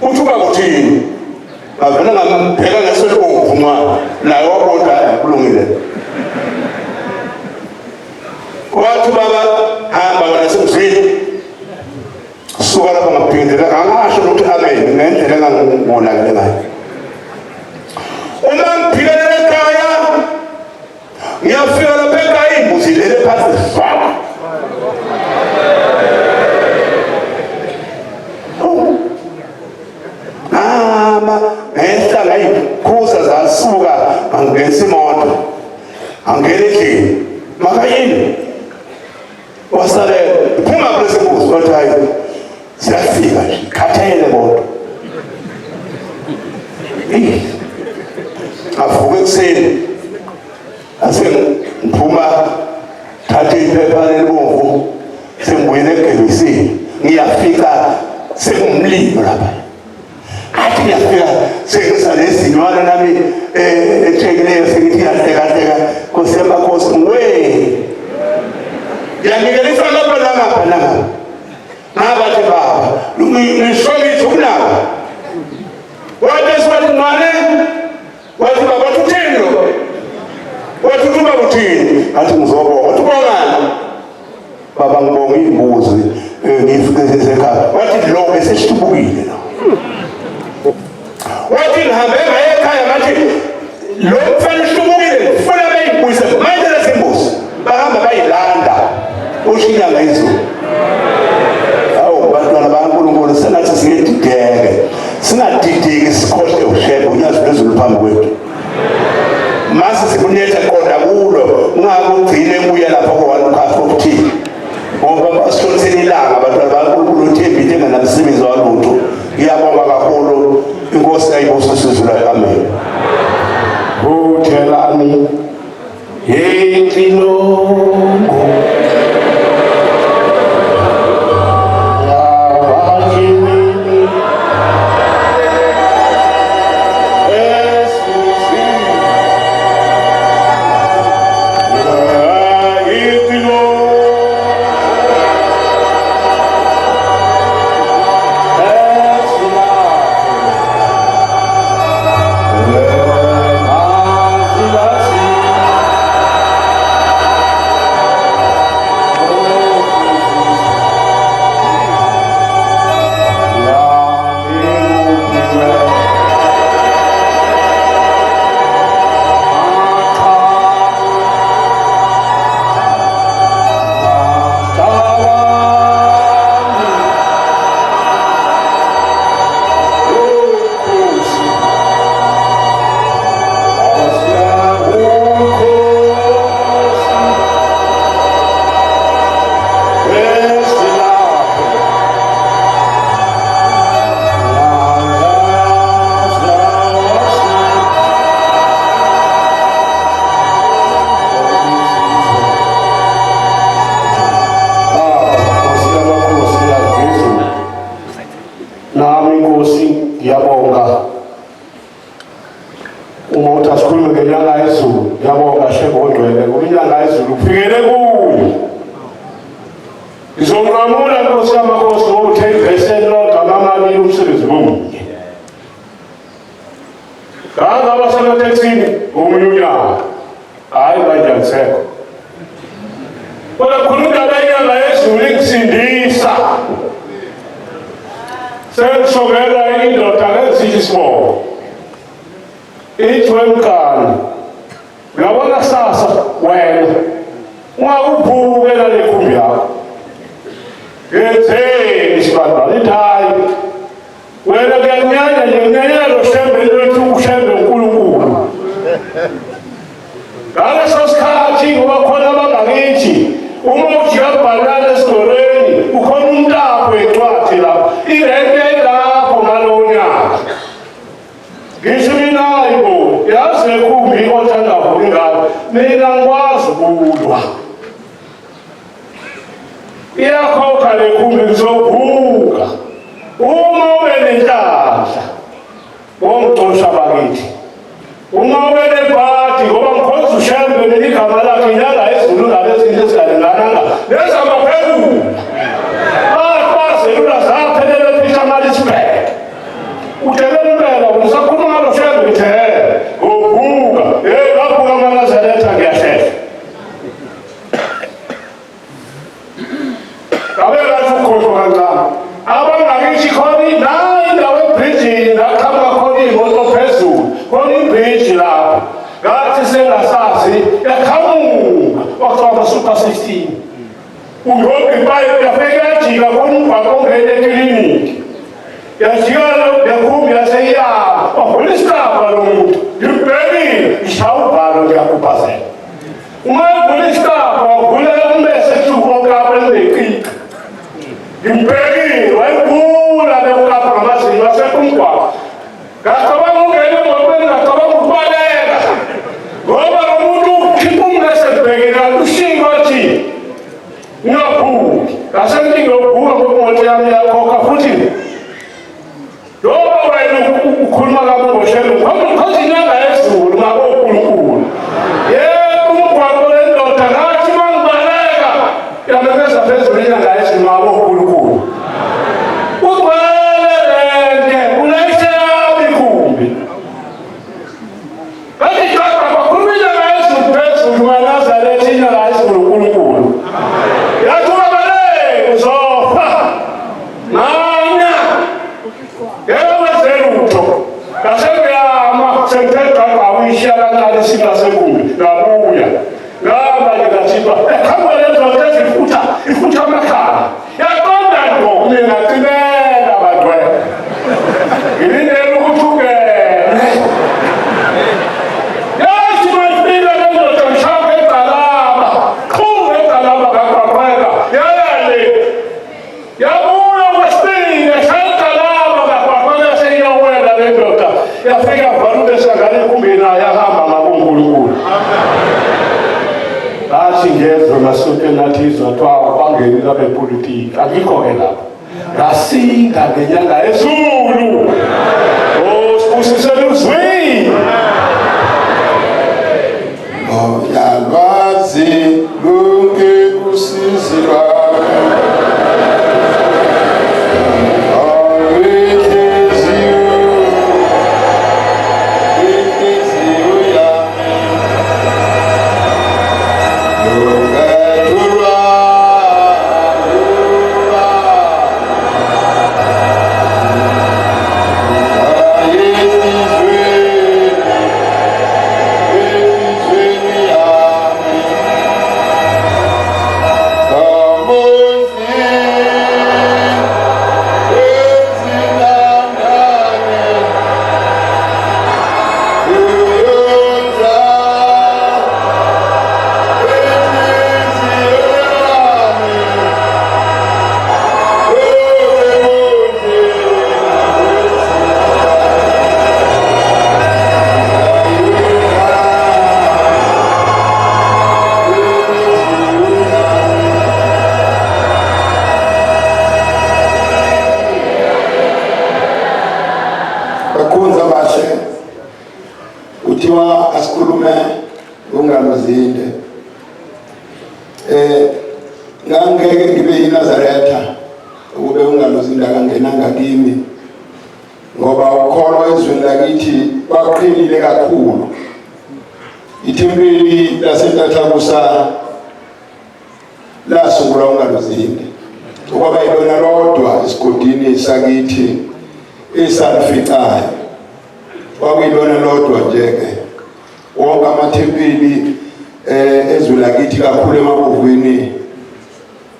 uthi uba kuthini avele ngambheka ngeselungu ncwane naye wabona kulungile wathi baba hamba wena semzini suka lapha ngaphindela angasho ukuthi amen ngendlela engangibonakele ngayo uma ngiphikelele ekhaya ngiyafika lapha ekhaya imbuzi lele phansi faka ngehla ngayikhuza zasuka angisa imoto angena endlini makayini wasale phuma kulesibuzo wathi hayi siyafika nje khathele moto avuka ekuseni asengiphuma thatha iphepha elibomvu sengibuyele eGibisini ngiyafika sengumlilo lapha athi ngiyafika sengisanezinywana nami ethekileyo sengithi yahleka Nkosi yamakhosi we yangikelisa lapha nangapha nabathi baba ngishokithi ukunaka wathi sibathi ngwane wathi baba uthini lo wathi uba uthini athi ngizobonga wathi ubongani baba ngibonga imbuzi ngifike ekhaya wathi lo beseshubukile lo wathi ngihambe ngaye ekhaya bathi lo mfana ushubukile ufuna bayibuyise manje lesembuzi bahamba bayilanda ushinyanga izulu. Bantwana bakaNkulunkulu senathi singedideke singadideki sikhohle ushebe unyazo lwezulu phambi kwethu mase sikunetha qonda kulo ungakugcine kuye lapha ko-1 okuthile ngoba basithoniseni ilanga abantwana bakaNkulunkulu uthembile enganamsebenzi walutho. Ngiyabonga kakhulu inkosi ayibusise isizwe layo. Amen. Uthelani yinhlungu ngiyabonga uma uthi asikhulume ngenyanga yezulu. Ngiyabonga shengondwele inyanga yezulu kufikele kuyo ngizonqamula Nkosi yamakhosi ngoba uthe iveseni lonke amamabili umsebenzi munye ngangaba sematexini omunye unyaka hayi manje angisekho kodwa khuluma ngenyanga yezulu ingisindisa sengishokela indoda ngenzisha isibongo ithi wemkani uyabona kusasa wena ungakubuke lale khumbi yakho yenzeni isibandana ithi hayi wena kuyakunyanya nje kunyanyela lo shembe lwethu ushembe uNkulunkulu ngaleso sikhathi ngoba khona abangakithi uma ujika bhalala esidoreni ukhona umntapho ecwathi lapho irente lapho ngalowo nyaka ngisho mina hayibo yazi lekhumbi othanda ingane mina ngikwazi ukulwa iyakhokha lekhumbi ngizovuka uma ube nenhlanhla wongicosha bakithi uma ube nebhadi ngoba ngikhoza ushembe neligama lakhe inyanga yezulu ngalezinto ezingalengananga nezamaphezulu bazelula zaphelele phishamalisibheke uthelela usakhuluma ngalo shembe ithe ngovuka laphuka amaNazaretha ngiyashesha kabelathi ukhohlwa kancane abangakithi khona indawo ebridgini laqhamuka khona iy'moto phezulu khona ibridge lapho ngathi sengasazi yaqhamuka kwakuthiwa ama-super 16 uyoke ipayipi yafike yajika khona umgwaqo ongene ekliniki yajika lekhumbi yaseyama wavula isikapa lo muntu ngibhekile ngishaya uvalo ngiyakhuphazela uma evula isikapa wavulela umbese ehlukokapa elingeqiqa ngibhekile wayivula lekapa ngamazinyo wasekho umgwaqo ngacabanga ungene emotweni ngacabanga ukubaleka ngoba lo muntu ukhipha umbese ebhekile ushinga wathi ngingaphuki ngasentingi yokuvuka ngokumoto yami yakhokha futhi ngoba wena ukhuluma kabi ngoshembe ngikhoza inyanga yezulu ngabo uNkulunkulu yebo umgwaqo lendoda ngathi mangibaleka yamemeza phezulu inyanga yezulu ngabo uNkulunkulu basuke nathi izathiwa bangeni lapha epolitiki akikho-ke lapho ngasinda ngenyanga ezulu sibusisele uzwini yalwazi lunke usizi lwami kuthiwa asikhulume ngongalo zinde. Ngangeke ngibe yiNazaretha ukube ungalo zinde akangenanga kimi, ngoba ukholwa ezweni lakithi baqhelile kakhulu. Ithempeli laseNtathakusa lasungulwa ungalo zinde, okwaba yilona lodwa esigodini sakithi esalificayo. Kwakuyilona lodwa nje-ke wonke amathempeli ezweni lakithi kakhulu eMabovweni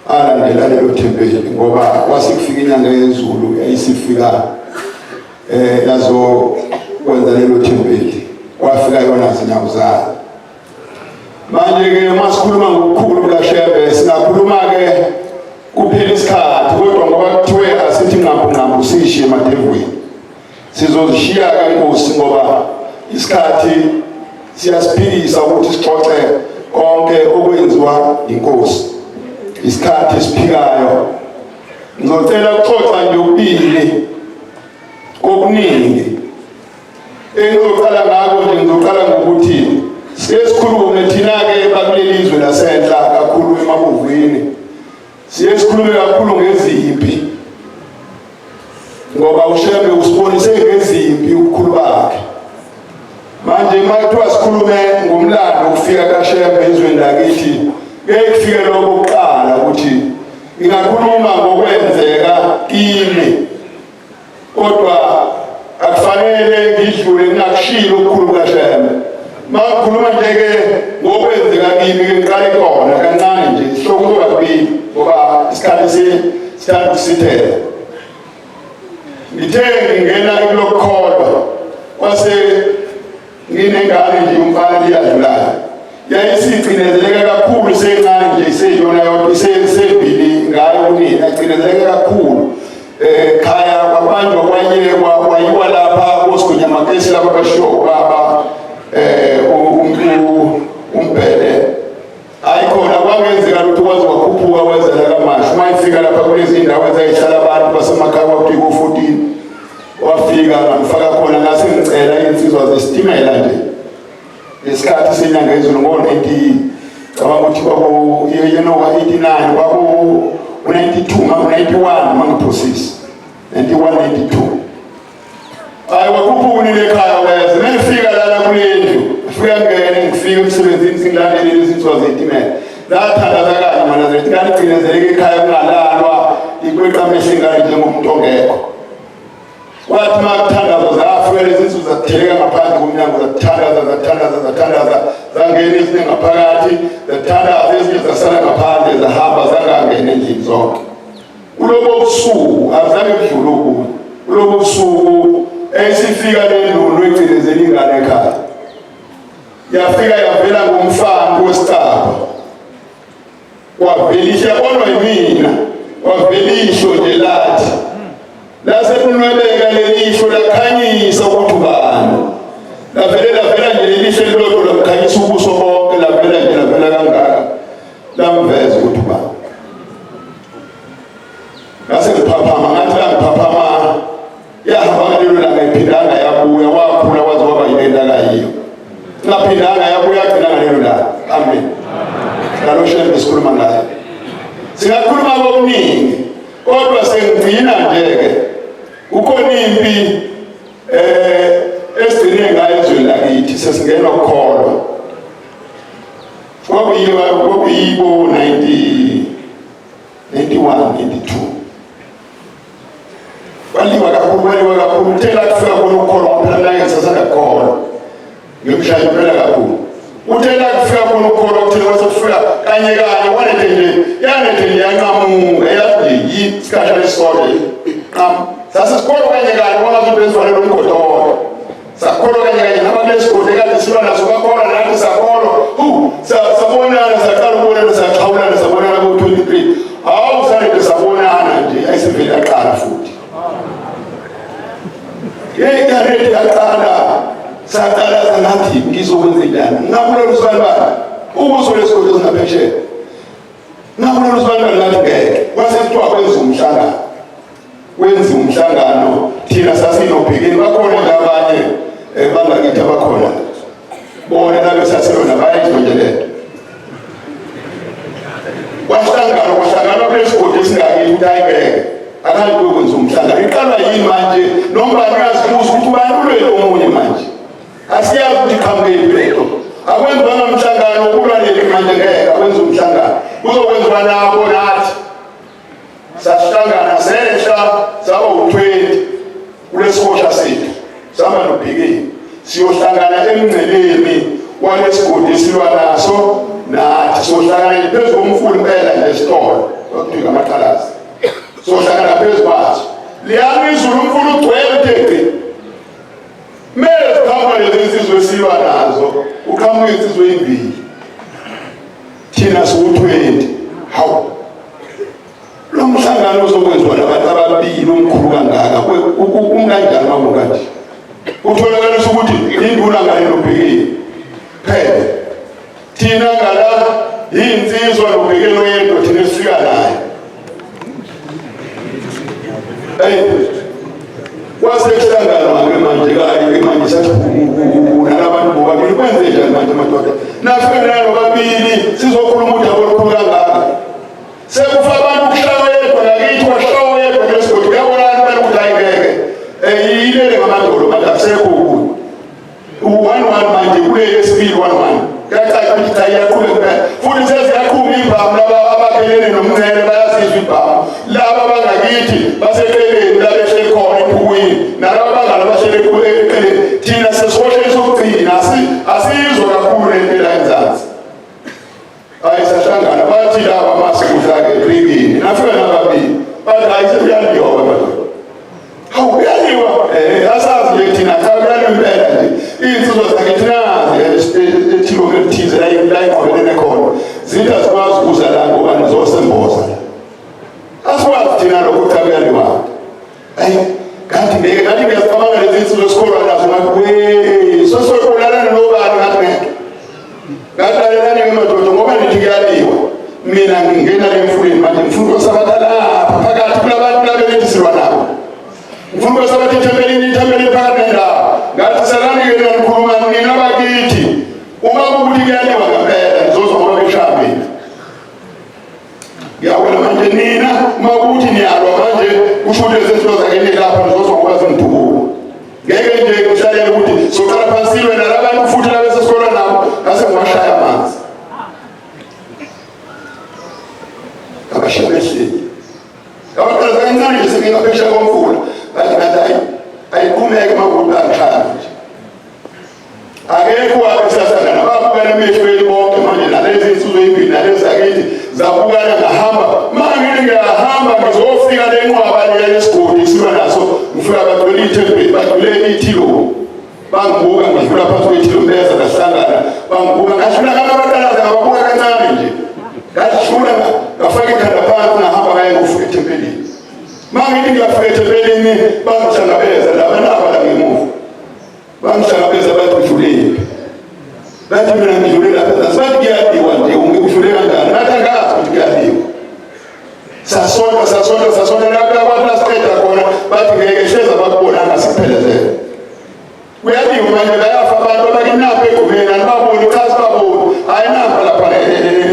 alandela lelo thempeli, ngoba kwasikufika inyanga yezulu yayisifika yazo kwenza lelo thempeli, kwafika yona zinyawo zayo. Manje-ke masikhuluma ngokukhulu kaShembe singakhuluma-ke kuphela isikhathi, kodwa ngoba kuthiwe asithi ngqambu sishiye emadevweni, sizozishiya kaNkosi ngoba isikhathi siyasiphilisa ukuthi sixoxe konke okwenziwa inkosi. Isikhathi esiphikayo ngizocela ukuxoxa nje okubili okuningi. Engizoqala ngako nje ngizoqala ngokuthi sesikhulume thina-ke bakuleli izwe lasenhla kakhulu eMabovweni, sikhulume kakhulu ngezimpi, ngoba uShembe usibonise ngezimpi ubukhulu bakhe. Manje makuthiwa sikhulume ngomlando ukufika kaShembe ezweni lakithi, ngeke kufike lokho kuqala ukuthi ngingakhuluma ngokwenzeka kimi, kodwa akufanele ngidlule ngingakushilo ukukhulu kaShembe. Makukhuluma nje-ke ngokwenzeka kimi-ke ngiqale khona kancane nje, sihloko kubili ngoba isikhathi sithanda ukusithela. Ngithe ngingena kulokukholwa kwase nginengane nje umfana liyadlulayo, yayisicindezeleka kakhulu sencane nje, iseyona yodwa isebili ngayo unina, icindezeleka kakhulu. Khaya kwabanjwa kwayekwa kwayiwa lapha koSigonyamankesi lapha kasho baba umbhele ayikhona, kwangenzeka lutho kwaze kwakhuphuka wenzela kamasha. Mayifika lapha kulezi ndawo ezayihlala abantu basemakhaya kwafika u-14 wafika ngamfaka khona, ngase ngicela insizwa zesitimela nje ngesikhathi senyanga ezulu ngo-90 cabanga ukuthi kwaku-89 kwaku-92 ngaku-91 mangiphosisi 91 92 hayi wakhuphuka unile ekhaya weza. Mengifika lana kulendlu ngifika ngene ngifika emsebenzini singilandele izinsizwa zetimela lathandaza kanye maNazaretha, kanti igcinezeleke ekhaya kungalalwa ikweqa amehlo ingane njengomuntu ongekho. Wathi makuthandaza zafika lezi nsizwa zatheleka ngaphandle komnyango, zathandaza zangena ezinye ngaphakathi, zathandaza ezinye zasala ngaphandle zahamba zangangena endlini zonke. Kulobo busuku azange kudlule okunye. Kulobo busuku esifika lendlu egcinezela ingane ekhaya, yafika yavela ngomfana wesicaba, wavelisha yabonwa yimina, wavelisho nje lathi lasekunwebeka lelisho lakhanyisa ukuthi ubani. Lavela nje lelisho elilodwa lamkhanyisa ubuso bonke, lavela kangaka kukhona impi esigcine ngayo ezweni lakithi sesingena ukukholwa. Kwakuyibo 91, 92. Baliwa kakhulu uthela kufika khona ukukholwa phela naye sasangakholwa ngemshaya phela kakhulu uthela kufika khona ukukholwa kuthela wasefika kanye wanethe nje yanqamuka yathi isikhathi esisodwa sasa sikolo kanye wangazuthi esifanele umgodoro sakholwa kanye nabakulesigodi kade silwa naso kakholwa nathi sakholwa sabonana saqala ukubonana saxhawulana sabonana ku-23 hawu sanede sabonana nje ayisivele yaqala futhi yaredi yaqala saqala zangathi ngizokwenza njani ngakulolu sibanibani ubuso lesigodi esingaphesheya ngakulolu sibanibani ngathi ngeke kwase kuthiwa kwenza umhlangano thina sasinobhekeni bakhona nje abanye bangakithi abakhona bona nabe sasilona bayayizonjelelo kwahlangana kulesigodi esingakithi ukuthi ayingeke akali kwenza umhlangano iqalwa yini manje nombani uyazibuza ukuthi ubani ulwele omunye manje asiyazi ukuthi iqhamukephi lento akwenzwanga umhlangano ukulwanele manje ngeke akwenza umhlangano kuzokwenziwa nabo nathi sasihlangana sehla saba u-20 kulesikosha sethu sihamba nobhekeni siyohlangana emngceleni walesigodi esilwa naso nathi siyohlangana phezu komfula impela nje esitolo okuthiwa amaqalazi siyohlangana phezu kwaso liyami izulu umfula ugcwele uthegce meze khamba lezi insizwe esilwa nazo uqhamuke insizwe ezimbili thina siwu-20 hawu lo mhlangano uzokwenziwa nabantu ababili omkhulu kangaka umkanjani mamukanje utholakalisa ukuthi induna ngale nobhekeni phela thina ngala yinsizwa nobhekeni oyedwa thina esifika naye kwasekuhlangana manje sathi nalabantu bobabili kwenze njani manje madoda nafika nalo babili sizokhuluma udaba olukhulu kangaka sekufa abantu kushawa yedwa ngakithi washawa yedwa kulesigodi uyabonani phela ukuthi ayingeke yilele ngamadolo manje akusekho u-1-1 manje kule yesibili 1-1 kuyacaca ukuthi cha iyaqhubeka phela futhi seziyaqhuma ibhamu laba abaphelele nomncele bayasizwa ibhamu laba abangakithi baseceleni labehleli khona ephukweni nalaba abangala bahleli eceleni thina sesihoshela sokugcina asizwa kakhulu lentela enzansi ayisahlangana bathi laba masikudlake brigini nafika nababili bathi ayisebuyaliwa madoda hawu uyaliwa asazi nje thina kuyaliwa impela nje iy'nsizwa zakithi nazi ethilonge elithize layinqobelene khona zithi azikwazi ukuza la ngoba nizosemboza asikwazi thina lokho ukuthi akuyaliwa kanti ngiyazicabanga lezi nsizwa esikolwa nazo ngathi sosokulalana nobani ngathi ngeke ngalalelani ngemadoda ngoba nithi kuyaliwa mina ngingena le mfuleni manje ngifuna ukuyosabata lapha phakathi kulabantu labelethi silwa nabo ngifuna ukuyosabata ithempelini phakathi nendawo ngathi salani-ke nanikhuluma nina bakithi uma kukuthi kuyaliwa ngampela nizozwa ngoba beshaya mina ngiyawela manje nina uma kukuthi niyalwa manje kusho ukuthi lezi zinto zakini lapha nizozwa ngoba zingidubuka ngeke nje ngihlalele ukuthi soqala phansi silwe nalabantu futhi labesesikolwa nabo ngase ngiwashaya amanzi abashabehleli abaqala kancane nje sengingaphesheya komfula bathi ngathi ayiqhumeke makuthi angishaya nje akekho abesahlangana babukana emehlweni bonke manje nalezi nsizwa ezimbili nalezi zakithi zabukana ngahamba mangini ngiyahamba ngizofika lenqwaba leyesigodi silwa naso ngifika bagcwele ithempeli bagcwele ithilo bangibuka ngidlula phansi kwethilo beza ngahlangana bangibuka ngadlula kabatalaza ngababuka kancane nje ngadlula ngafaka ikhanda phansi ngahamba ngaye ngofika ethempelini mangini ngiyafika ethempelini bangihlangabeza labanaba la ngemuva bangihlangabeza bathi udlulephi bathi mina ngidlule lapha bathi kuyaliwa nje ungidlule kanjani nathi angazi ukuthi kuyaliwa sasonda lapha kwathi lasiqeda khona bathi ngeke hleza bakubonanga siphelezele kuyaliwa manje bayafa abantu abakinapha egumeni anibaboni chazi baboni hayi napha lapha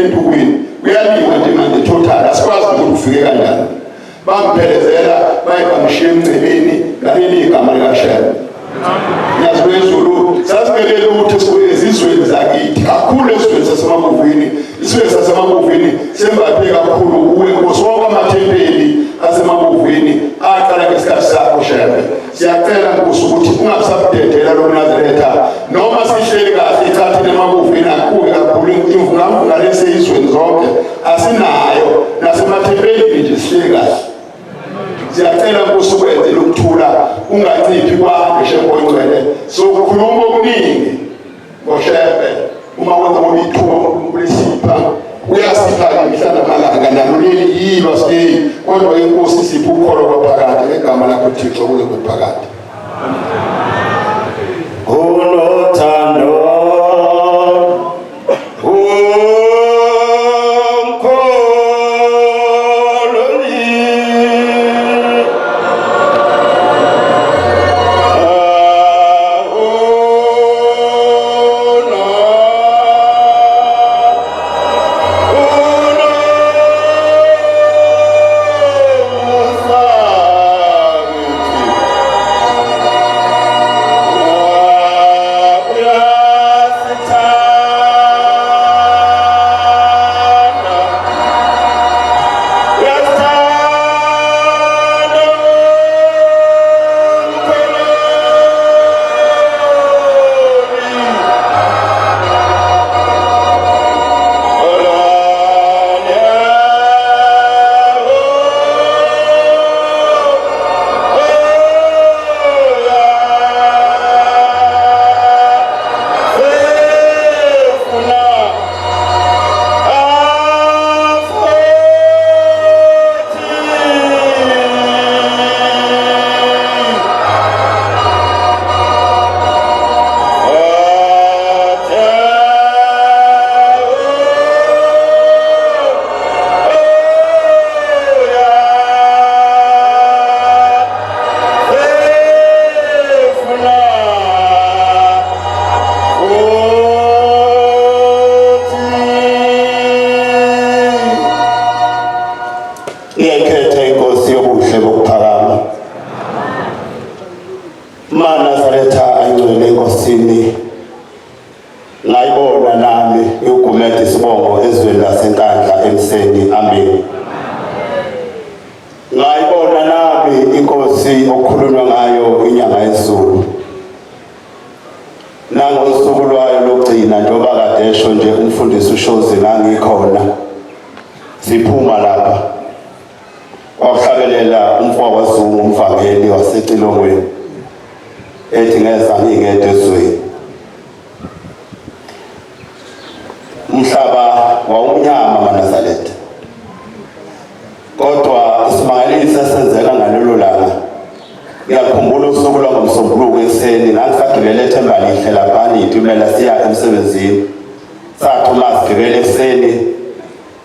entukwini kuyaliwa nje manje total asikwazi ukuthi ufike kanjani bangiphelezela baye bangishiya emngceleni ngale Singacelele ukuthi ezizweni zakithi kakhulu ezweni zasemabuvini, isizwe sasemabuvini sembathe kakhulu kuwe Nkosi wonke amathempeli asemabuvini aqala ngesikhathi sakho Shepherd. Siyacela Nkosi ukuthi ungasabudedela lo Nazaretha noma sihleli kahle ecathini emabuvini akuke kakhulu imvula lesizweni zonke asinayo nasemathempelini nje sihleli kahle. Siyacela Nkosi ukwenze lokuthula ungaciphi kwakho Shepherd sokukhuluma okuningi ngoShepherd uma wenza ngobithuba ukulesipha uyasipha imihla namalanga nalo leli yilo sithi kodwa inkosi sipha ukholo kwaphakade ngegama lakho Thixo kuze kuphakade. Unothando Nazaretha ayingcwele Nkosini ngayibona nami ugumede isibongo ezweni lasenkandla emseni. Amen. Ngayibona nami inkosi okukhulunywa ngayo inyanga yezulu nangosuku lwayo lokugcina njengoba kade esho nje umfundisi uShozi ngangikhona siphuma lapha wakuhlabelela umfowazungu umvangeli waseCilongweni ethi ngeza ngingede ezweni. Umhlaba wawumnyama maNazaretha, kodwa isimangalisa senzeka ngalelo langa. Ngiyakhumbula usuku lwangomsombuluko ekuseni ngangisagibele eThembalihle lapha ngiyitumela siya emsebenzini. Sathi uma sigibele ekuseni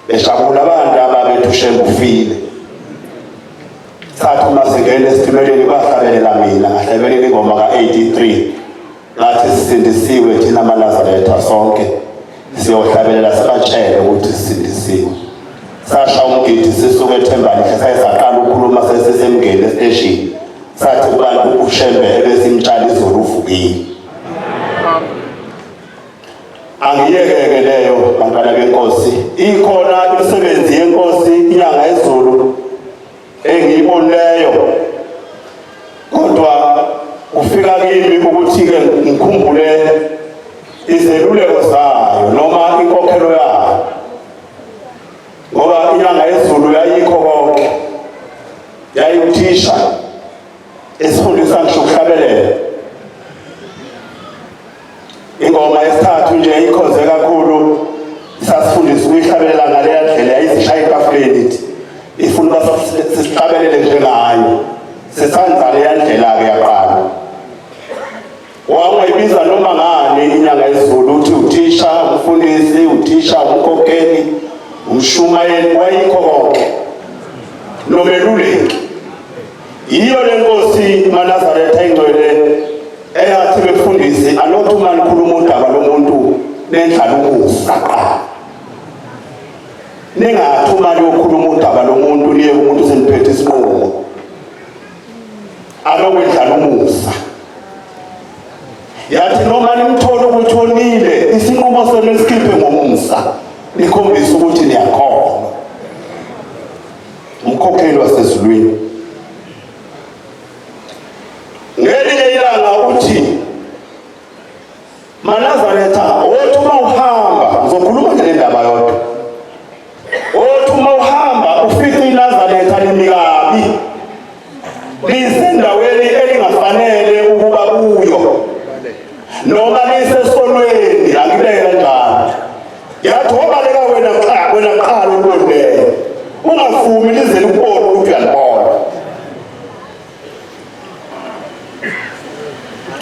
beshabula abantu ababethushe ngufile. Sathi uma singena esitimeleni bahlabelela mina ngahlabelela ingoma ka-83 ngathi sisindisiwe thina maNazaretha sonke siyohlabelela sibatshele ukuthi sisindisiwe. Sasha umgidi sisuke eThembalihle sayesaqala ukukhuluma sesisemngeni esiteshini. Sathi kubantu uShembe ebesimtshela izolo uvukile. Angiyeke leyo bantwana benkosi, ikhona imisebenzi yenkosi inyanga yezulu engiyibonileyo, kodwa ufika kimi ukuthi-ke ngikhumbule izeluleko zayo noma inkokhelo yayo, ngoba inyanga yezulu yayikho konke. Yayuthisha esifundisa ngisho ukuhlabelela. Ingoma yesithathu nje ikhoze kakhulu sasifundisa ukuyihlabelela ngaleya ndlela yayizishaya etafuleni ithi ifuna sihlabelele njengayo sisanza leya ndlela-ke yaqala. Wangayibiza noma ngani inyanga yezulu uthi uthisha, umfundisi, uthisha, umkhokheli, umshumayeli, wayikho konke nomeluleki. Yiyo le nkosi maNazaretha ingcwele eyathi befundisi anothi uma nikhuluma udaba lomuntu nendlala umusa qala. Ningathi uma niyokhuluma udaba lomuntu niye umuntu seniphethe isinqumo anokwendlala umusa. Yathi noma nimthola othonile isinqumo senu esikhiphe ngomusa likhombisa ukuthi niyakhona. Umkhokheli wasezulwini ngelinye ilanga uthi Manazaretha othi uma uhamba uzokhuluma nje indaba yodwa. Othi uma uhamba ufike iNazaretha limikabi lisendaweni elingafanele ukuba kuyo noma lisesonweni akubeka njalo. Yathi obaleka wena qala ulondele ungafumi lize likubone ukuthi uyalibona.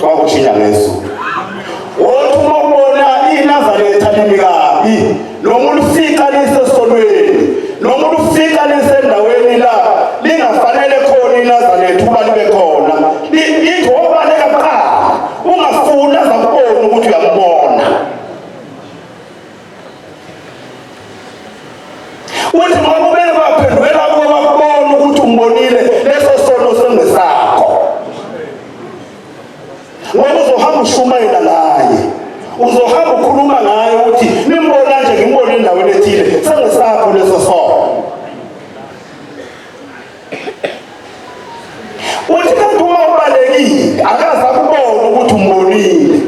Kwakushiya ngezulu. Othi uma ubona iNazaretha limikabi noma ulifika lisesonweni noma ulifika lisendaweni la lingafanele khona iNazaretha uba libe khona lithi obaleka qala ungafuni azakubona ukuthi uyambona. Uthi ngoba ubeke baphendwela kuba bakubona ukuthi umbonile leso sono sengesakho. Ngoba uzohamba ushumayela naye uzohamba ukhuluma ngaye ukuthi nimbona nje ngimbona endaweni ethile sengesakho leso sono. Uthi kanti uma ubalekile akaze akubona ukuthi umbonile.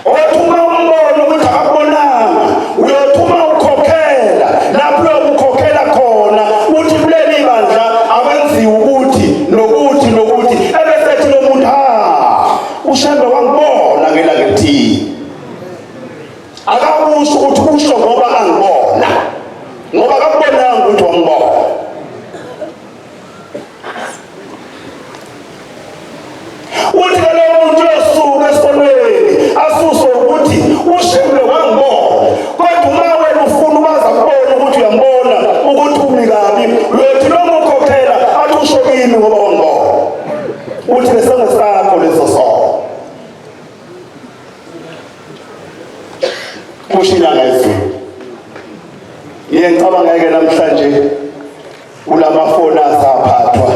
Othi uma umbona ukuthi akubonanga uyothuma ukhokhela lapho uyokukhokhela khona uthi kuleli bandla abenziwe ukuthi nokuthi nokuthi ebesethi lo muntu uShembe wangibona ngelanga elithile. Akakusho ukuthi usho ngoba angibona ngoba akubonanga ukuthi wangibona. Uthi lo muntu uyosuka esonweni asuswe ukuthi uShembe wangibona kodwa uma wena ufuna ubaza kubona ukuthi uyambona ukuthi umi kabi uyothi lo mukhokhela athi usho kimi ngoba wangibona. Uthi lesengesakho leso sono. Kushila ngezulu. Ngicabanga ke namhlanje kulamafoni asaphathwa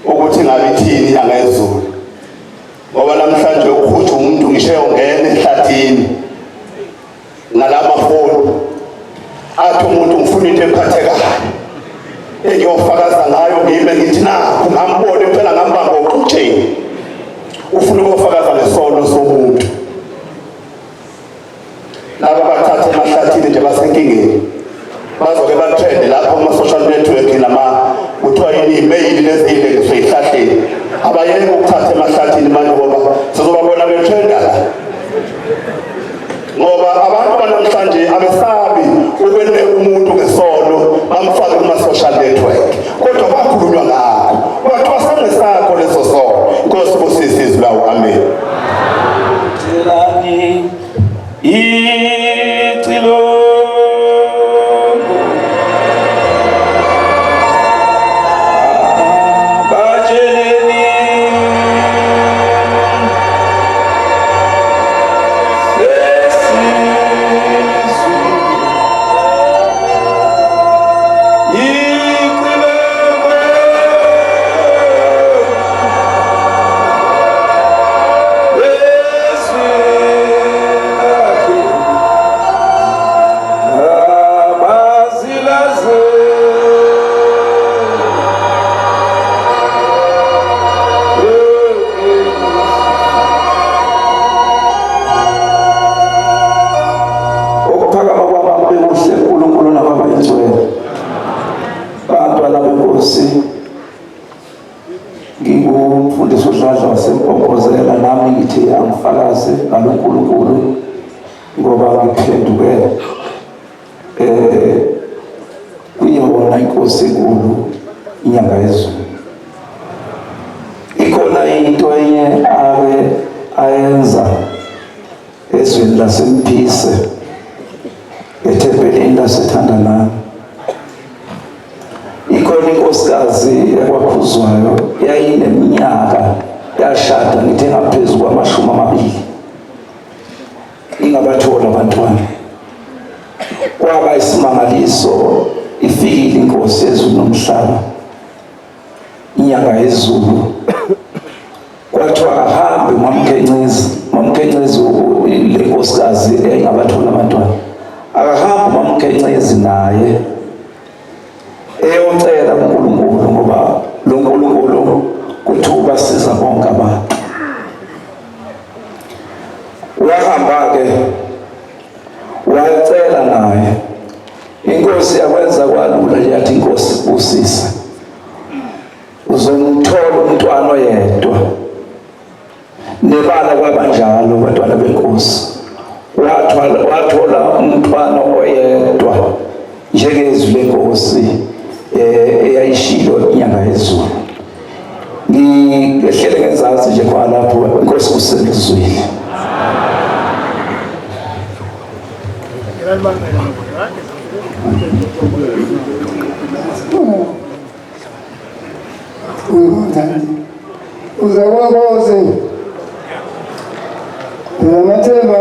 ukuthi ngabe ithini yangezulu. Ngoba namhlanje ukuthi umuntu ngisho ungena ehlathini ngalamafoni athi umuntu ngifuna into ephathekayo engiyofakaza ngayo ngime ngithi nakho ngambone phela ngambamba uqhutheni ufuna ukufakaza lesono somuntu. Laba bathatha emahlathini nje basenkingeni bazoke batrende lapho kuma-social network nama kuthiwa yini email lezile ngiseyihlahleni abayeke ukuthatha emahlathini manje ngoba sizobabona betrenda la. Ngoba abantu banamhlanje abesabi ukwene umuntu ngesono bamfake kuma-social network kodwa bakhulunywa ngakho kwathiwa sengesakho leso sono. Inkosi busise izwi lawo. Amen. Ngingumfundisi uDladla waseMpophozela nami ngithi angifakaze ngaloNkulunkulu ngoba ngiphendukele kuyona inkosi enkulu inyanga yezulu. Ikhona into enye ayenza ezweni laseMphise ethempelini laseThandanani. Ikhona inkosikazi yakwaPhuzwayo yayineminyaka yashada ngithi ngaphezulu kwama-20 ingabathola abantwana. Kwaba isimangaliso ifikile inkosi yezulu nomhlaba inyanga yezulu kwathiwa ahambe uMamKencezi le nkosikazi eyayingabathola abantwana. Akahambe uMamKencezi naye eyocela uNkulunkulu ngoba lo Nkulunkulu kuthiwa basiza bonke abantu. Wahamba-ke wacela naye, inkosi yakwenza kwalula nje, yathi inkosi busisa, uzomthola umntwana oyedwa. Nebala kwabanjalo abantwana benkosi, wathola umntwana oyedwa njengezwi lenkosi eyayishilo inyanga yezulu. Ngihlele ngezazi nje kwalapho inkosi kuselizwile. Uzawakoze Amathemba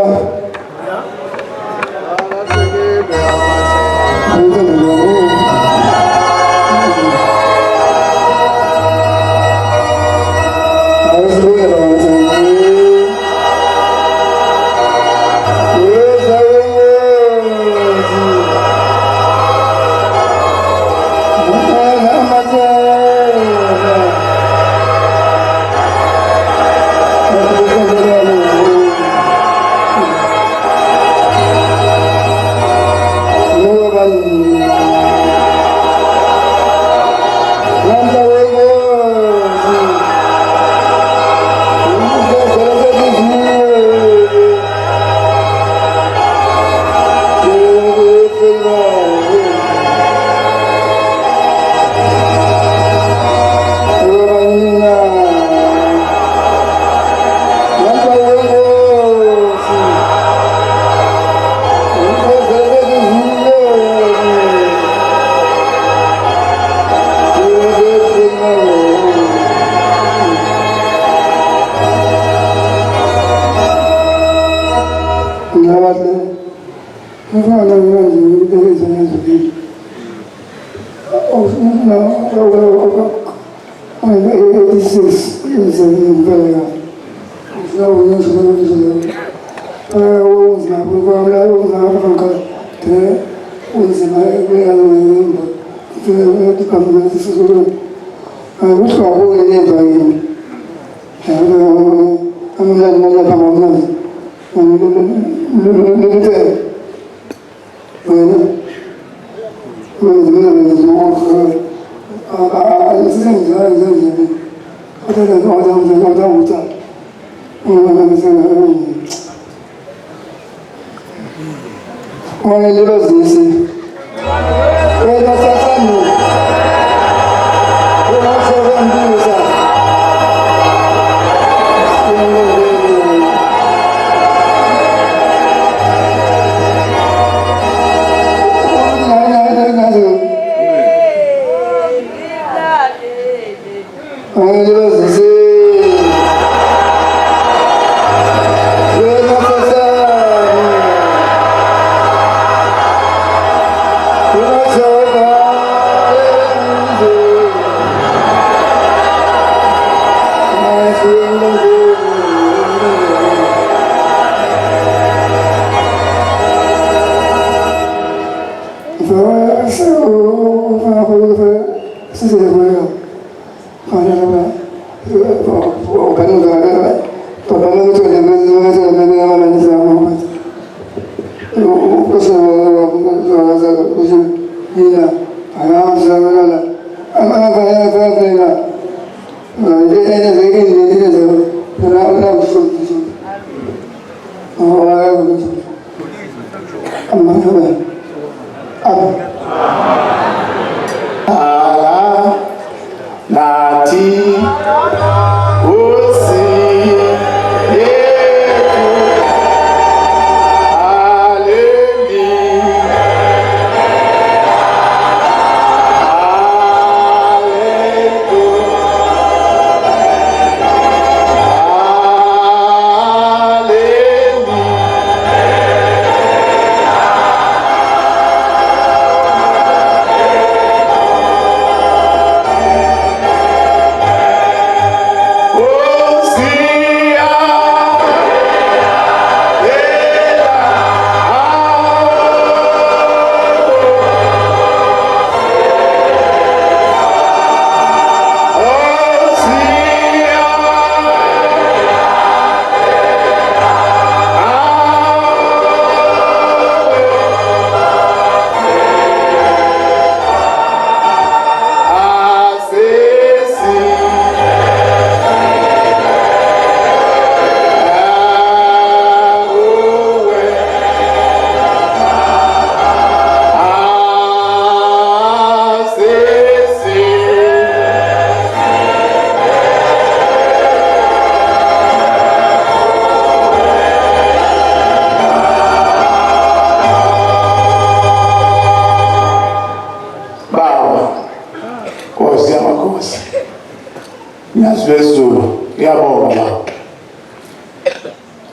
Ngiyazwe isiZulu ngiyabonga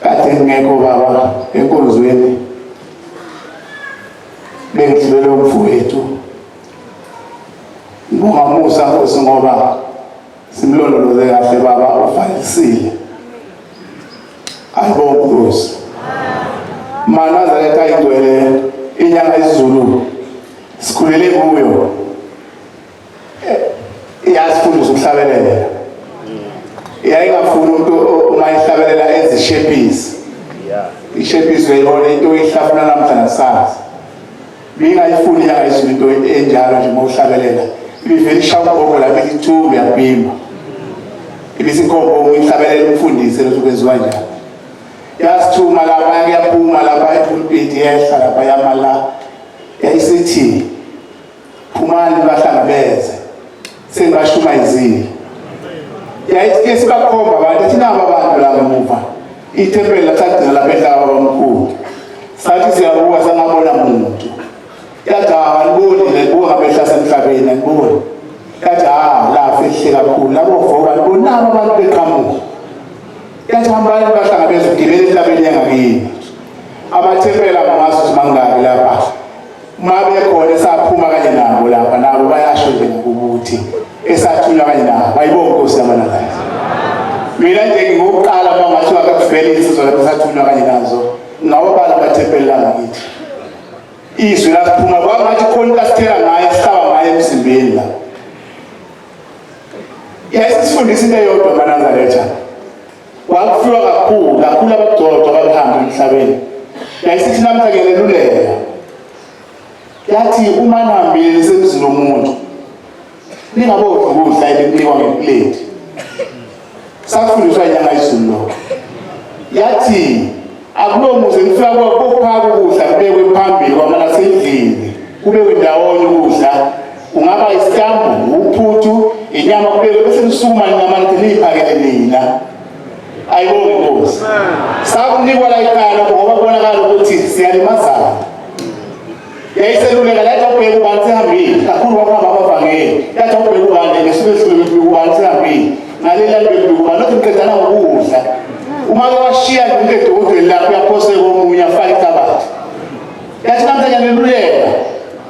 kade ngekho baba enkonzweni bengidlulele umfowethu Ngomusa Nkosi ngoba simlondoloze kahle baba ufalisile ayibonga Nkosi Manazaretha ayigcwele inyanga isiZulu sikhulele kuyo iyasifundisa ukuhlabelela yayingafuni umuntu uma ihlabelela ezishepisi ishepisi uyayibona into oyihlafuna namhlanje sazi bingayifuni inyanga isiZulu into enjalo nje uma uhlabelela ibivele ishaya ubhoko lapha ilithumbe yabhima ibisinkombo uyihlabelela umfundisi lokho kwenziwa njalo yasithuma lapha yaphuma lapha epulpit yehla lapha yamala yayisithi phumani bahlangabeze sengibashuma izini yayithi sibakhomba abantu thina abantu la ngemuva ithempeli lasagcina lapha ehlaba bamkhulu sathi siyabuka sangabona umuntu yathi aliboni lebuka behla semhlabeni aliboni yathi la fihle kakhulu labo voka bonaba abantu beqhamuka yathi hambani bahlangabeze ugibele emhlabeni yangakini amathempela ngamasu mangaki lapha mabe khona saphuma kanye nabo lapha nabo bayasho nje ukuthi esathula kanye nabo ayibonga Nkosi yamanani mina nje ngokuqala bangathi akakuvele isizwe lapha sathula kanye nazo ngawo bala amathempela ngakithi izwi laphuma kwangathi khona kasithela ngaye sihlaba ngaye emzimbeni la yayisifundisa into eyodwa kaNazaretha wakufika kakhulu abagcotshwa babehamba emhlabeni yayisithi namhlanje ngeluleka yathi uma nihambile semzini womuntu ningabodli ukudla elikunikwa ngeplate sakufundiswa inyanga isiZulu lokho yathi akulomuze nifika kophaka ukudla kubekwe phambili kwamana sendlini kubekwe ndawonye ukudla kungaba isitambu uphuthu inyama kubekwe bese nisukuma ninamanje niyiphakele nina ayibonge Nkosi sakunikwa la ikhaya lokho ngoba kubonakala ukuthi siyalimazana yayiseluleka lathi ubheke ubantu sehambile kakhulu kwahamba abavangeli yathi ubheke ubantu ngesibesulu ubantu sehambile ngalela ubheke ubantu nothi mqedana ngokudla uma washiya ngomqedo kodwa lapho uyaphoseka omunye afaka ihlabathi yathi namhlanje ngeluleka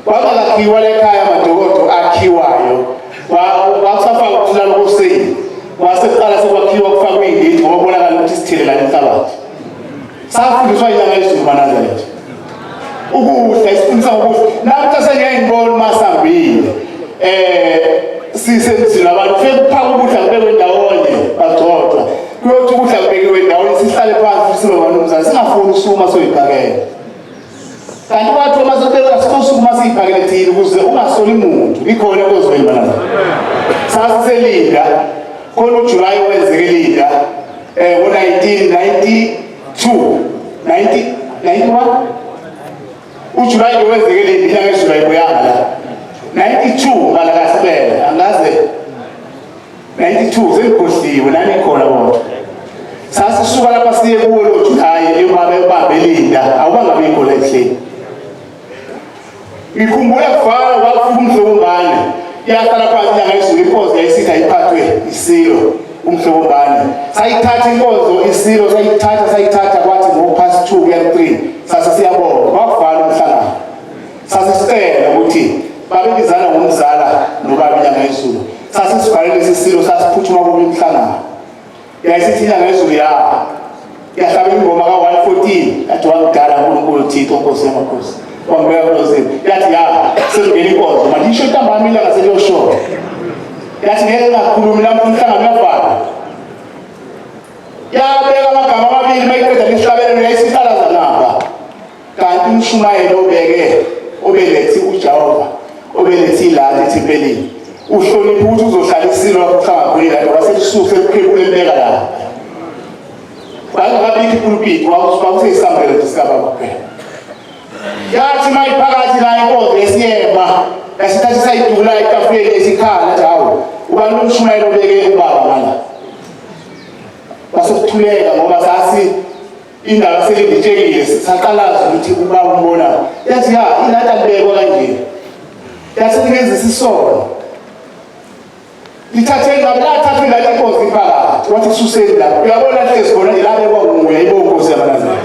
kwakakhiwa la ekhaya amadokodo akhiwayo wasafaka ukuhlala koseni waseqala sekwakhiwa kufakwe indidi ngoba bonakala ukuthi sithelela inhlabathi safundiswa inyanga isiZulu kaNazaretha ukudla isifundisa ukudla namhla sengiyayibona masambile sisemzini abantu fekuphaka ukudla kubekwe ndawonye bagcotshwa kuyothi ukudla kubekiwe ndawonye sihlale phansi sibe banumzana singafuni usukuma soyiphakela kanti wathi uma sobeka sisukuma siyiphakele thina ukuze ungasoli muntu ikhona ekozweni banazo sasiselinda khona uJulayi wenzekelinda ngo-1991 uJulayi wenzekelinda inyanga eJulayi boyanga la 92 ngala kasibele angaze 92 sengikhohliwe nani khona bodwa sasisuka lapha siye kuwo lo Julayi ebambelinda awubangabikho la ehleni ngikhumbula kufana kwafika umhlobombane yahlala phansi inyanga isiZulu inkonzo yayisithi ayiphathwe isilo umhlobombane sayithatha inkonzo isilo sayithatha kwathi ngo-2 kuya 3 sasa siyabonga kwakufana umhlangano sasisicela ukuthi babelizana ngomzala nobaba inyanga isiZulu sasisibhalele isilo sasiphuthuma kubo umhlangano yayisithi inyanga isiZulu yahlaba ingoma ka-114 yathi wangidala uNkulunkulu Thixo Nkosi yamakhosi wangibeka kulozini yathi sengingena inkonzo manje isho ntambama ilanga seliyoshola yathi ngeke ngakhulumi lapho umhlangano uyavala yabeka amagama amabili mayiqeda lesihlabelelo yayisihlalaza ngapha kanti umshumayeli obelethe uJehova obelethe ilali ethempelini uhlonipha ukuthi uzohlala isilo lapho uhlangabuyela waselisusa eliphekule libeka la bangakabikho ipulpit wakuseyisambelo disikaba kuphela yathi mayiphakathi la inkonzo yesiyema yasithatha sayidula etafuleni esikhala nathi hawu ubani umshumayeli obeke ubaba ngala basekuthuleka ngoba sasi indaba selinditshekile saqalaza ukuthi ubaba umbona yathi inathi alibekwa kanje yathi ngezisa isono lithathe ngabe lathatha la inkosi phakathi wathi suseni la uyabona hlezi khona ilabe kwanguye ibonkosi yabanazana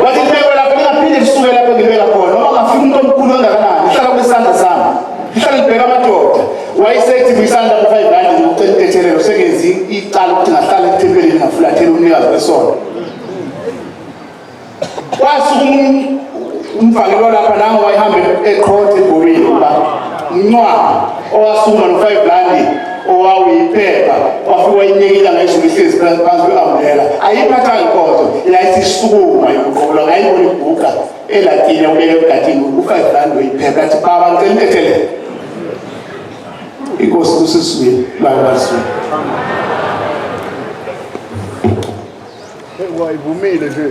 wathi pheko lapho lingaphinde lisuke lapho ngibeka khona noma ngafika umuntu omkhulu ongakanani ihlala kwesandla sami ihlala ngibheka amadoda wayesethi kwisandla ku5 rand ngicela utethelelo sekenzi icala ukuthi ngahlala ethempelini ngafulathela umnikazi wesonto wasuka umfakelo lapha nango wayihambe eqhothe ebhobini ba incwadi owasuma no5 rand owawiphepha wafika wayinyekela ngayishumi ihlezi phansi kwe-umbrella ayiphatha inkonzo yayithi sukuma yokuqola ngayibona ibhuka elatini ubeke egadini u5 rand oyiphepha athi baba ngicela utethelelo inkosi kusiswini bakwaSizulu wayivumile nje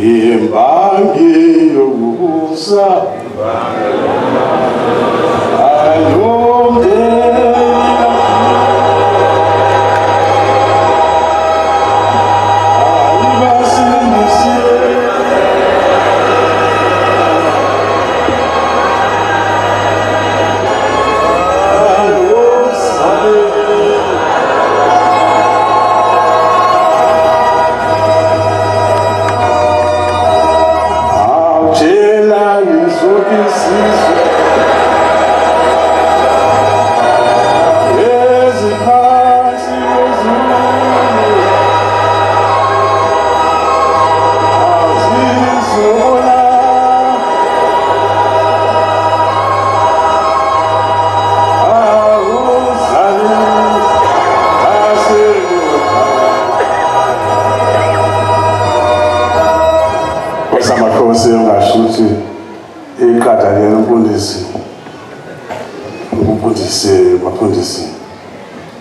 imbangi yokubusa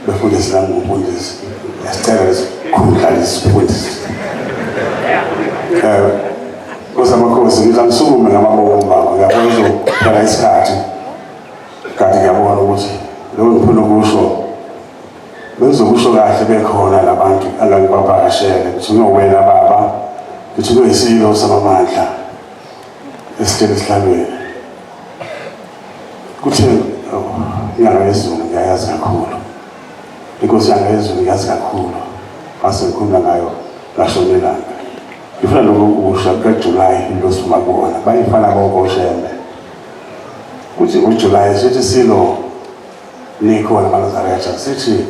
befundisi nami ngumfundisi yasicela sikhundla lesifundisi kusamakhosi ngizamsukume ngamabomba ngiyabona phela isikhathi kanti ngiyabona ukuthi lo ngifuna ukusho bezokusho kahle bekhona labantu angangibabashele kuthi ngowena baba kuthi kuyisilo samamandla esihleli esihlalweni kuthi inyanga yezulu ngiyayazi kakhulu inkosi yanga yezulu ngiyazi kakhulu mase ngikhuluma ngayo ngashonelanga ngifuna lokusha kaJulayi into sima kuona bayifana kokoshembe kuthi uJulayi sithi silo nikhona maNazaretha sithi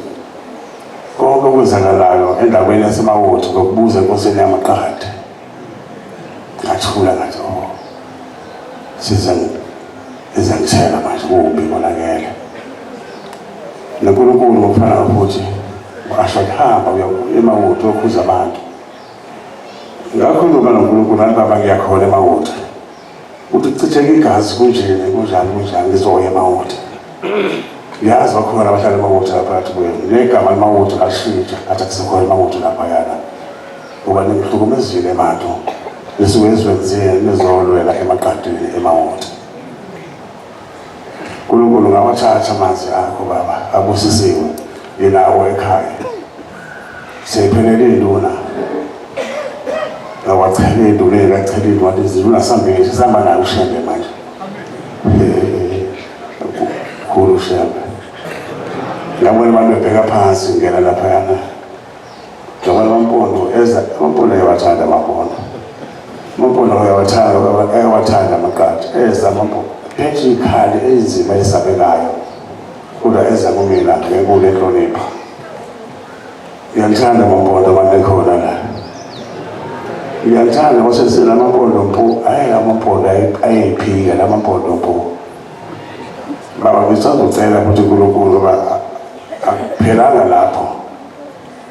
konke okwenzakalayo endaweni yaseMawoti ngokubuza enkosini yamaqadi ngathula ngathi ezangithela manje kubi konakele noNkulunkulu ngofana ukuthi ashahamba eMawoti okhuza abantu ngakhuluma noNkulunkulu nami baba ngiyakhona eMawoti uthi kuchitheke igazi kunjeni kunjani ngizoya eMawoti yazi bakhona abahlala eMawoti lapha athi kuye negama leMawoti lashintsha athi akusekhona eMawoti lapha yana ngoba ningihlukumezile abantu lesukezwenzile nezolwela emaqadini eMawoti uNkulunkulu ngawathatha amanzi akho baba abusisiwe yinawo ekhaya seyiphelele induna ngawachela induna ngachela wathi ziluna sambili sihamba nayo ushembe manje khulu ushembe ngabona abantu bebheka phansi ngena lapha yana ngabona amampondo amampondo ayawathanda amampondo ayawathanda amaqadi eza amampondo ethi ikhali enzima esabekayo kodwa eza kumina ngenkulu enhlonipho ngiyalithanda amampondo abantu ekhona la ngiyalithanda ngoba sinamampondo mpu amampondo ayiphika lamampondo mpu baba ngisazocela ukuthi uNkulunkulu akuphelanga lapho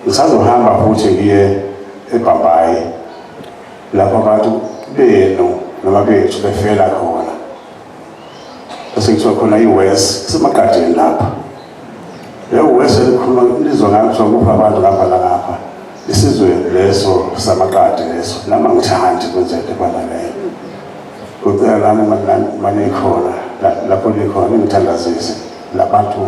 ngisazohamba futhi ngiye eBhambayi lapho abantu benu noma bethu befela khona sekuthiwa khona iWest kusemagadeni lapha leWest elikhuluma lizwa ngakho kufa abantu ngapha langapha isizwe leso samaqadi leso nama ngithandi kwenzeke bana leyo kucela nami manje khona lapho likhona ngithandazise labantu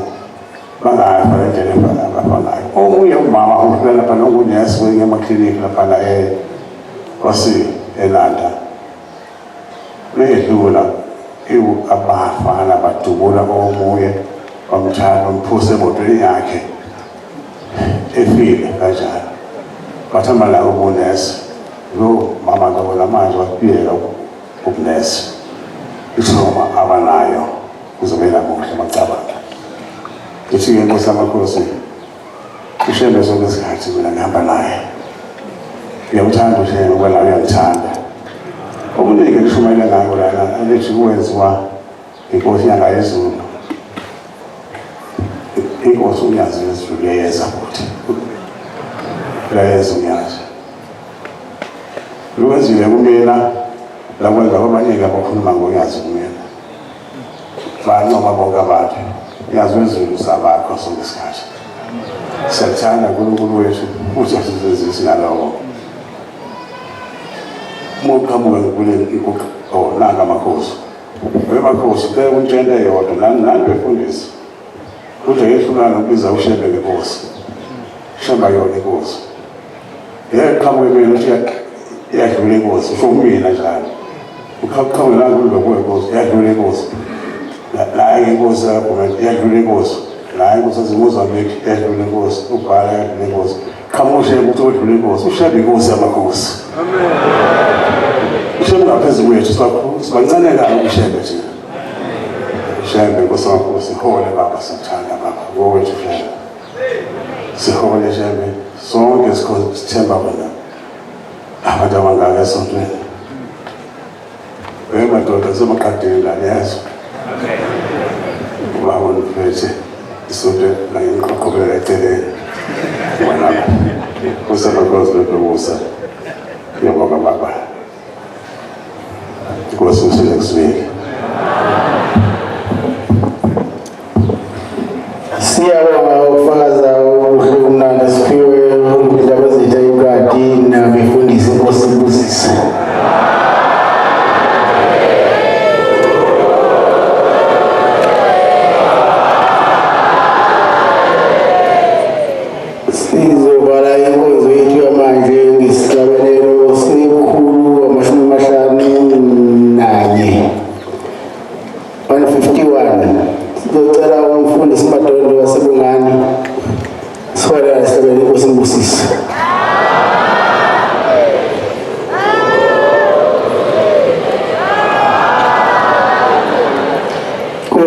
bangafa endleleni abafangayo omunye umama ufika lapha nokunesi kwenye emaklinikhi lapha kwasi eLanda Nedlula iwu abafana badubula omunye wamthanda umphuse emotweni yakhe efile kanjalo. Bathamba la ubunesi lo mama lo lamanje wapiyela ubunesi. Isoma abanayo kuzobela kuhle macabanga. Ithi inkosi yamakhosi ishembe sonke isikhathi mina ngihamba naye. Ngiyamthanda ushembe ngoba naye uyangithanda. Okuningi ngishumayela ngako lana alethi kwenziwa inkosi yangayizulu. Inkosi uyazi izulu liyeza futhi. Liyeza uyazi. Lukwenzile kumina la kwenza abaningi abakhuluma ngoyazi kumina. Bancoma bonke abantu. Yazi izulu sabakho sonke isikhathi. Siyathanda uNkulunkulu wethu futhi asizezisi naloko. Muqhamuke kule inkukhu nanga amakhosi. Emakhosi ke untshente yodwa nani befundisa. Kuthi yehlukana ukubiza ushembe ngenkosi. Shemba yona inkosi. Qhamuke mina uthi yadlula inkosi usho kumina njalo. Uqhamuke la kulokho inkosi yadlula inkosi. La inkosi yakho yadlula inkosi. La inkosi azimozambique yadlula inkosi. Ubhala yadlula inkosi. Qhamushe ukuthi udlula inkosi ushembe inkosi yamakhosi. Ushembe ngaphezulu kwethu sibancane kabi ushembe thina. Shembe inkosi yamakhosi hole baba sathanda baba ngowethu shembe. Sihole shembe sonke sithemba wena. Abantu abangaka esontweni. Madoda semaqadeni la yeso. Ubaba mfethu isonto la inqoqobela eceleni. Wena usemakhosi bebusa. Ngiyabonga baba. Inkosi usilekuswele. Siyabonga ukufakaza ukumnandi siphiwe indaba ezitha ikati nabefundisi inkosi ibusise. Sizovala